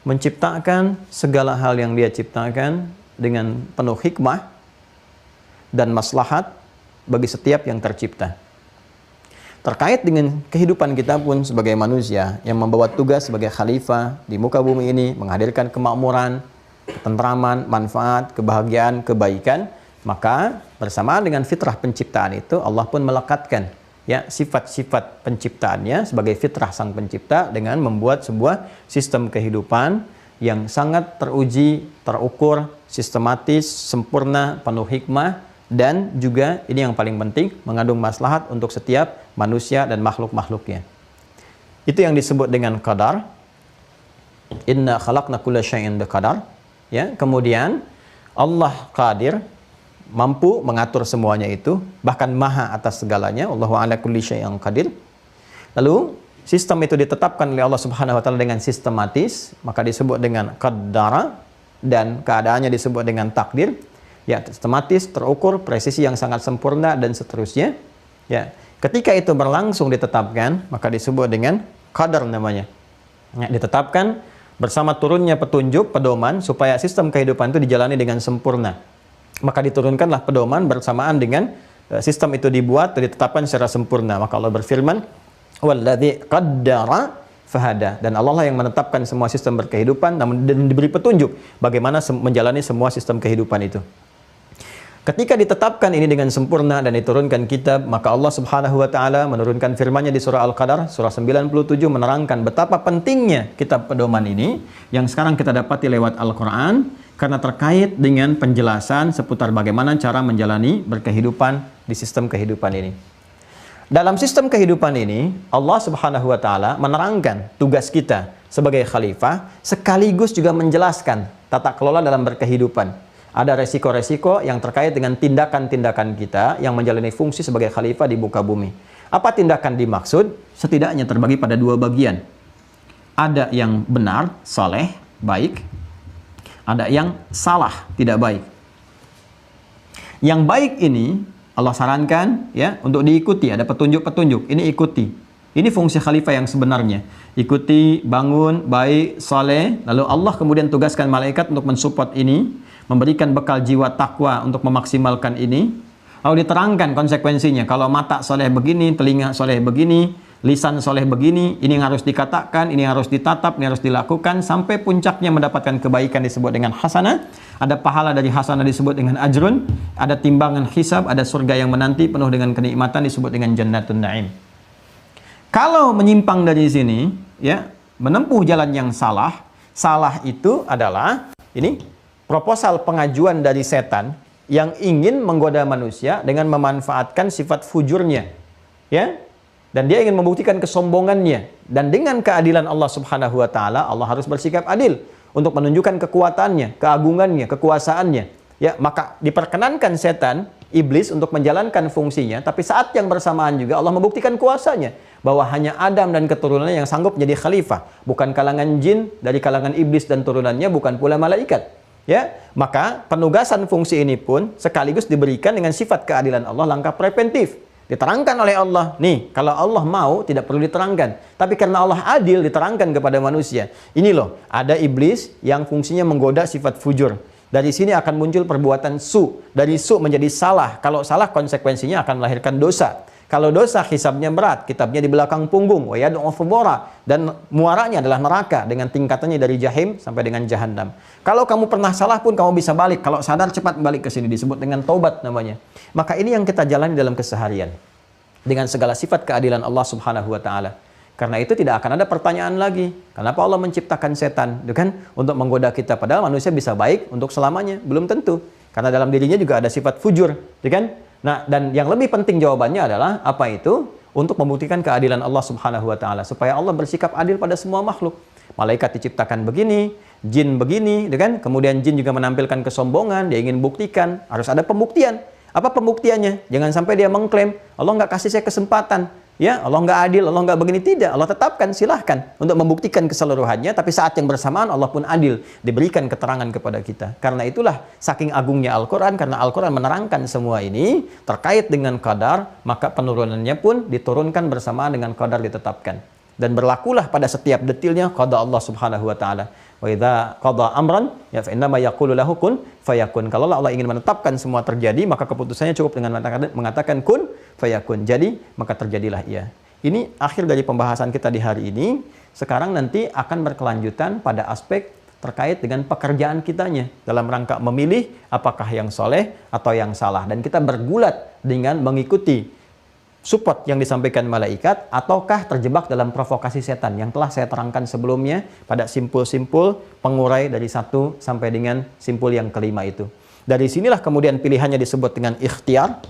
menciptakan segala hal yang dia ciptakan dengan penuh hikmah dan maslahat bagi setiap yang tercipta. Terkait dengan kehidupan kita pun sebagai manusia yang membawa tugas sebagai khalifah di muka bumi ini, menghadirkan kemakmuran, ketentraman, manfaat, kebahagiaan, kebaikan, maka bersamaan dengan fitrah penciptaan itu, Allah pun melekatkan, ya, sifat-sifat penciptaannya sebagai fitrah sang pencipta dengan membuat sebuah sistem kehidupan yang sangat teruji, terukur, sistematis, sempurna, penuh hikmah, dan juga ini yang paling penting, mengandung maslahat untuk setiap manusia dan makhluk-makhluknya. Itu yang disebut dengan qadar. Inna khalaqna kulla syai'in biqadar. Ya, kemudian Allah qadir, mampu mengatur semuanya itu, bahkan maha atas segalanya. Allahu ala kulli syai'in qadir. Lalu sistem itu ditetapkan oleh Allah Subhanahu wa taala dengan sistematis, maka disebut dengan qaddara, dan keadaannya disebut dengan takdir. Ya, sistematis, terukur, presisi yang sangat sempurna, dan seterusnya. Ya, ketika itu berlangsung ditetapkan, maka disebut dengan qadar namanya. Ya, ditetapkan bersama turunnya petunjuk, pedoman, supaya sistem kehidupan itu dijalani dengan sempurna. Maka diturunkanlah pedoman bersamaan dengan sistem itu dibuat dan ditetapkan secara sempurna. Maka Allah berfirman, "Walladzi qaddara fahada." Dan Allah lah yang menetapkan semua sistem berkehidupan dan diberi petunjuk bagaimana menjalani semua sistem kehidupan itu. Ketika ditetapkan ini dengan sempurna dan diturunkan kitab, maka Allah Subhanahu wa taala menurunkan firman-Nya di surah Al-Qadar, surah 97, menerangkan betapa pentingnya kitab pedoman ini yang sekarang kita dapati lewat Al-Qur'an, karena terkait dengan penjelasan seputar bagaimana cara menjalani berkehidupan di sistem kehidupan ini. Dalam sistem kehidupan ini, Allah Subhanahu wa taala menerangkan tugas kita sebagai khalifah, sekaligus juga menjelaskan tata kelola dalam berkehidupan. Ada resiko-resiko yang terkait dengan tindakan-tindakan kita yang menjalani fungsi sebagai khalifah di muka bumi. Apa tindakan dimaksud? Setidaknya terbagi pada dua bagian. Ada yang benar, saleh, baik. Ada yang salah, tidak baik. Yang baik ini Allah sarankan ya untuk diikuti, ada petunjuk-petunjuk. Ini ikuti. Ini fungsi khalifah yang sebenarnya. Ikuti, bangun, baik, saleh. Lalu Allah kemudian tugaskan malaikat untuk mensupport ini, memberikan bekal jiwa takwa untuk memaksimalkan ini. Lalu diterangkan konsekuensinya. Kalau mata soleh begini, telinga soleh begini, lisan soleh begini, ini yang harus dikatakan, ini yang harus ditatap, ini harus dilakukan, sampai puncaknya mendapatkan kebaikan disebut dengan hasanah. Ada pahala dari hasanah disebut dengan ajrun. Ada timbangan hisab, ada surga yang menanti penuh dengan kenikmatan disebut dengan jannatun na'im. Kalau menyimpang dari sini, ya, menempuh jalan yang salah, salah itu adalah ini proposal pengajuan dari setan yang ingin menggoda manusia dengan memanfaatkan sifat fujurnya, ya, dan dia ingin membuktikan kesombongannya. Dan dengan keadilan Allah Subhanahu wa taala, Allah harus bersikap adil untuk menunjukkan kekuatannya, keagungannya, kekuasaannya. Ya, maka diperkenankan setan, iblis untuk menjalankan fungsinya, tapi saat yang bersamaan juga Allah membuktikan kuasanya, bahwa hanya Adam dan keturunannya yang sanggup menjadi khalifah, bukan kalangan jin dari kalangan iblis dan turunannya, bukan pula malaikat. Ya, maka penugasan fungsi ini pun sekaligus diberikan dengan sifat keadilan Allah, langkah preventif. Diterangkan oleh Allah, nih, kalau Allah mau tidak perlu diterangkan, tapi karena Allah adil diterangkan kepada manusia. Ini loh, ada iblis yang fungsinya menggoda sifat fujur. Dari sini akan muncul perbuatan su. Dari su menjadi salah. Kalau salah konsekuensinya akan melahirkan dosa. Kalau dosa hisabnya berat, kitabnya di belakang punggung, wa yad'u thubura, dan muaranya adalah neraka dengan tingkatannya dari jahim sampai dengan jahannam. Kalau kamu pernah salah pun kamu bisa balik, kalau sadar cepat balik ke sini, disebut dengan taubat namanya. Maka ini yang kita jalani dalam keseharian dengan segala sifat keadilan Allah Subhanahu wa taala. Karena itu tidak akan ada pertanyaan lagi, kenapa Allah menciptakan setan, kan, untuk menggoda kita, padahal manusia bisa baik untuk selamanya, belum tentu. Karena dalam dirinya juga ada sifat fujur, kan? Nah, dan yang lebih penting jawabannya adalah apa itu? Untuk membuktikan keadilan Allah Subhanahu wa taala, supaya Allah bersikap adil pada semua makhluk. Malaikat diciptakan begini, jin begini, kan? Kemudian jin juga menampilkan kesombongan, dia ingin buktikan, harus ada pembuktian. Apa pembuktiannya? Jangan sampai dia mengklaim, Allah nggak kasih saya kesempatan. Ya, Allah nggak adil, Allah nggak begini. Tidak, Allah tetapkan, silahkan untuk membuktikan keseluruhannya, tapi saat yang bersamaan Allah pun adil, diberikan keterangan kepada kita. Karena itulah saking agungnya Al-Quran, karena Al-Quran menerangkan semua ini terkait dengan qadar, maka penurunannya pun diturunkan bersamaan dengan qadar ditetapkan. Dan berlakulah pada setiap detilnya qada Allah Subhanahu wa taala. Wa idza qada amran ya fa innama yaqulu lahu kun fayakun. Kalau Allah ingin menetapkan semua terjadi, maka keputusannya cukup dengan mengatakan kun fayakun. Jadi, maka terjadilah ia. Ini akhir dari pembahasan kita di hari ini. Sekarang nanti akan berkelanjutan pada aspek terkait dengan pekerjaan kitanya dalam rangka memilih apakah yang soleh atau yang salah. Dan kita bergulat dengan mengikuti support yang disampaikan malaikat, ataukah terjebak dalam provokasi setan yang telah saya terangkan sebelumnya pada simpul-simpul pengurai dari 1 sampai dengan simpul yang kelima itu. Dari sinilah kemudian pilihannya disebut dengan ikhtiar.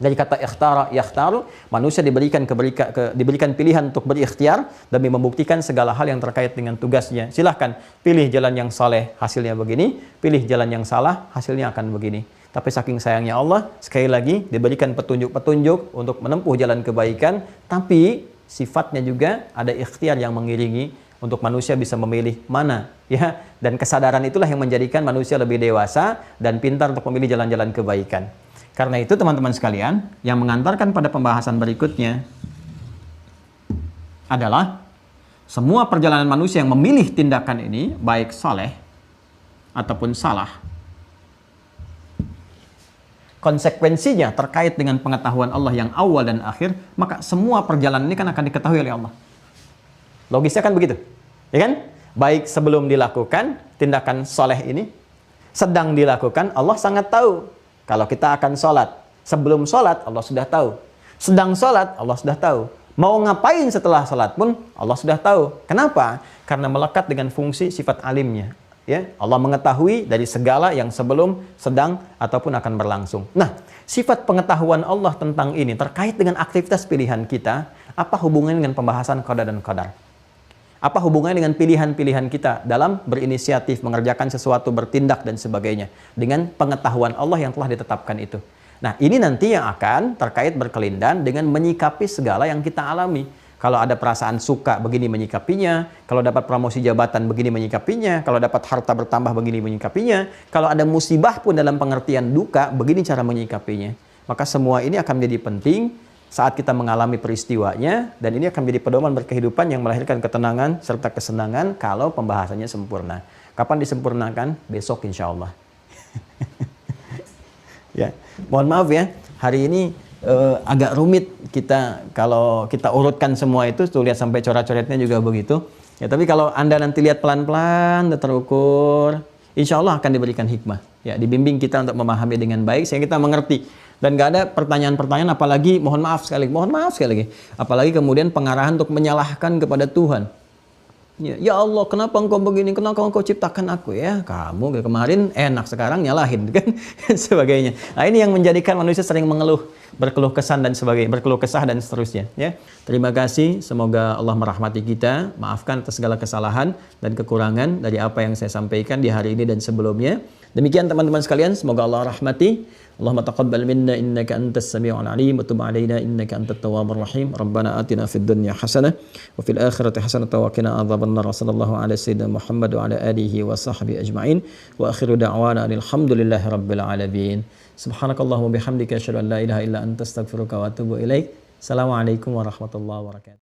Dari kata ikhtara, yakhtaru, manusia diberikan pilihan untuk berikhtiar demi membuktikan segala hal yang terkait dengan tugasnya. Silahkan pilih jalan yang saleh, hasilnya begini. Pilih jalan yang salah, hasilnya akan begini. Tapi saking sayangnya Allah, sekali lagi diberikan petunjuk-petunjuk untuk menempuh jalan kebaikan, tapi sifatnya juga ada ikhtiar yang mengiringi untuk manusia bisa memilih mana, ya. Dan kesadaran itulah yang menjadikan manusia lebih dewasa dan pintar untuk memilih jalan-jalan kebaikan. Karena itu teman-teman sekalian, yang mengantarkan pada pembahasan berikutnya adalah semua perjalanan manusia yang memilih tindakan ini, baik saleh ataupun salah, konsekuensinya terkait dengan pengetahuan Allah yang awal dan akhir, maka semua perjalanan ini kan akan diketahui oleh Allah. Logisnya kan begitu, ya kan? Baik sebelum dilakukan tindakan soleh ini, sedang dilakukan, Allah sangat tahu. Kalau kita akan sholat, sebelum sholat Allah sudah tahu. Sedang sholat Allah sudah tahu. Mau ngapain setelah sholat pun Allah sudah tahu. Kenapa? Karena melekat dengan fungsi sifat alimnya. Ya, Allah mengetahui dari segala yang sebelum, sedang, ataupun akan berlangsung. Nah, sifat pengetahuan Allah tentang ini terkait dengan aktivitas pilihan kita, apa hubungannya dengan pembahasan qada dan qadar? Apa hubungannya dengan pilihan-pilihan kita dalam berinisiatif, mengerjakan sesuatu, bertindak, dan sebagainya, dengan pengetahuan Allah yang telah ditetapkan itu? Nah, ini nanti yang akan terkait berkelindan dengan menyikapi segala yang kita alami. Kalau ada perasaan suka, begini menyikapinya. Kalau dapat promosi jabatan, begini menyikapinya. Kalau dapat harta bertambah, begini menyikapinya. Kalau ada musibah pun dalam pengertian duka, begini cara menyikapinya. Maka semua ini akan menjadi penting saat kita mengalami peristiwanya. Dan ini akan menjadi pedoman berkehidupan yang melahirkan ketenangan serta kesenangan kalau pembahasannya sempurna. Kapan disempurnakan? Besok insya Allah. Ya, mohon maaf ya, hari ini agak rumit kita kalau kita urutkan semua itu, tuh lihat sampai coret-coretnya juga begitu. Ya, tapi kalau Anda nanti lihat pelan-pelan, terukur, insya Allah akan diberikan hikmah. Ya, dibimbing kita untuk memahami dengan baik sehingga kita mengerti. Dan gak ada pertanyaan-pertanyaan, apalagi mohon maaf sekali lagi, apalagi kemudian pengarahan untuk menyalahkan kepada Tuhan. Ya Allah, kenapa engkau begini? Kenapa engkau ciptakan aku? Ya, kamu kemarin enak, sekarang nyalahin, kan? Sebagainya. Nah, ini yang menjadikan manusia sering mengeluh, berkeluh kesah dan sebagainya, berkeluh kesah dan seterusnya. Ya, terima kasih. Semoga Allah merahmati kita, maafkan atas segala kesalahan dan kekurangan dari apa yang saya sampaikan di hari ini dan sebelumnya. Demikian teman-teman sekalian, semoga Allah rahmati. Allahumma taqabbal minna innaka antas sami'ul alim wa tub 'alaina innaka antat tawwabur rahim. Rabbana atina fid dunya hasanah wa fil akhirati hasanah wa qina adzabannar. Sallallahu ala sayyidina Muhammad wa ala alihi wa sahbihi ajma'in. Wa akhiru da'wana alhamdulillahi rabbil alamin. Subhanakallahumma bihamdika asyhadu an la ilaha illa anta astaghfiruka wa atubu ilaik. Assalamualaikum warahmatullahi wabarakatuh.